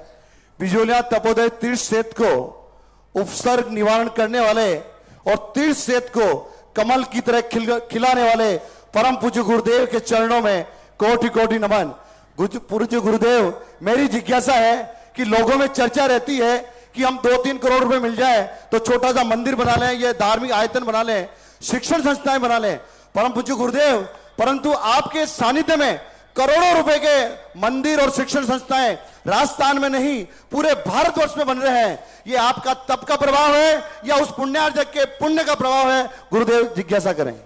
बिजोलिया तपोदय तीर्थ क्षेत्र को उपसर्ग निवारण करने वाले और तीर्थ क्षेत्र को कमल की तरह खिलाने वाले परम पूज्य गुरुदेव के चरणों में कोटि कोटि नमन। पूज्य गुरुदेव, मेरी जिज्ञासा है कि लोगों में चर्चा रहती है कि हम 2-3 करोड़ रुपए मिल जाए तो छोटा सा मंदिर बना लें, ये धार्मिक आयतन बना लें, शिक्षण संस्थाएं बना लें। परम पूज्य गुरुदेव, परंतु आपके सानिध्य में करोड़ों रुपए के मंदिर और शिक्षण संस्थाएं राजस्थान में नहीं पूरे भारतवर्ष में बन रहे हैं। ये आपका तप का प्रभाव है या उस पुण्यार्जक के पुण्य का प्रभाव है? गुरुदेव, जिज्ञासा करें।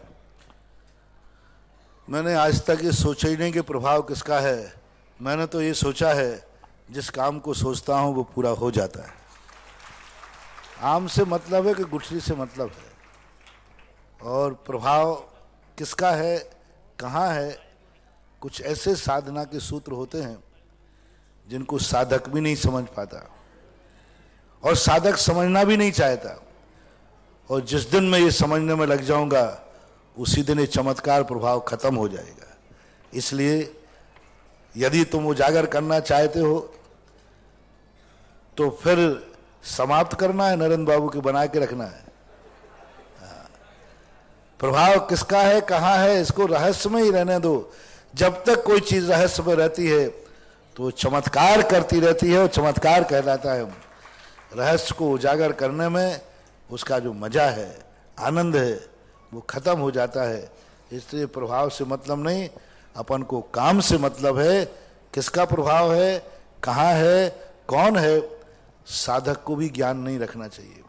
मैंने आज तक ये सोचा ही नहीं कि प्रभाव किसका है। मैंने तो ये सोचा है जिस काम को सोचता हूं वो पूरा हो जाता है। आम से मतलब है कि गुठली से मतलब है, और प्रभाव किसका है, कहाँ है? कुछ ऐसे साधना के सूत्र होते हैं जिनको साधक भी नहीं समझ पाता और साधक समझना भी नहीं चाहता, और जिस दिन मैं ये समझने में लग जाऊंगा उसी दिन ये चमत्कार प्रभाव खत्म हो जाएगा। इसलिए यदि तुम उजागर करना चाहते हो तो फिर समाप्त करना है, नरेंद्र बाबू के बना के रखना है। प्रभाव किसका है, कहाँ है, इसको रहस्य में ही रहने दो। जब तक कोई चीज रहस्य में रहती है तो चमत्कार करती रहती है, और चमत्कार कहलाता है। रहस्य को उजागर करने में उसका जो मजा है, आनंद है, वो खत्म हो जाता है। इसलिए प्रभाव से मतलब नहीं, अपन को काम से मतलब है। किसका प्रभाव है, कहाँ है, कौन है, साधक को भी ज्ञान नहीं रखना चाहिए।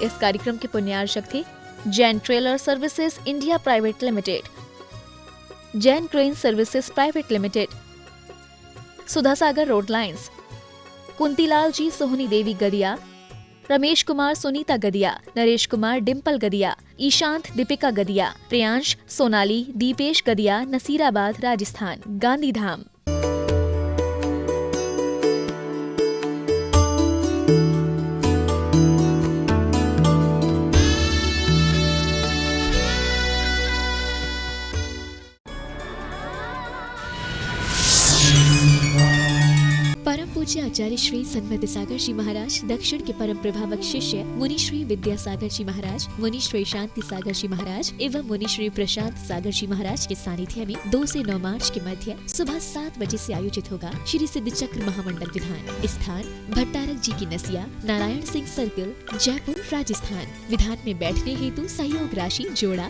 इस कार्यक्रम के पुण्यार्जक थे Jain trailer services India private limited, Jain crane services private limited, Sudha Sagar road lines, Kuntilal ji Sohni Devi Gadiya, Ramesh Kumar Sunita Gadiya, Naresh Kumar Dimple Gadiya, Ishant Deepika Gadiya, Priyansh Sonali Deepesh Gadiya, Nasirabad Rajasthan, Gandhidham. परम पूज्य आचार्य श्री सन्मति सागर जी महाराज, दक्षिण के परम प्रभावक शिष्य मुनि श्री विद्यासागर जी महाराज, मुनि श्री शांति सागर जी महाराज एवं मुनि श्री प्रशांत सागर जी महाराज के सानिध्य में 2 से 9 मार्च के मध्य सुबह 7 बजे से आयोजित होगा श्री सिद्ध चक्र महामंडल विधान। स्थान भट्टारक जी की नसिया, नारायण सिंह सर्किल, जयपुर राजस्थान। विधान में बैठने हेतु सहयोग राशि जोड़ा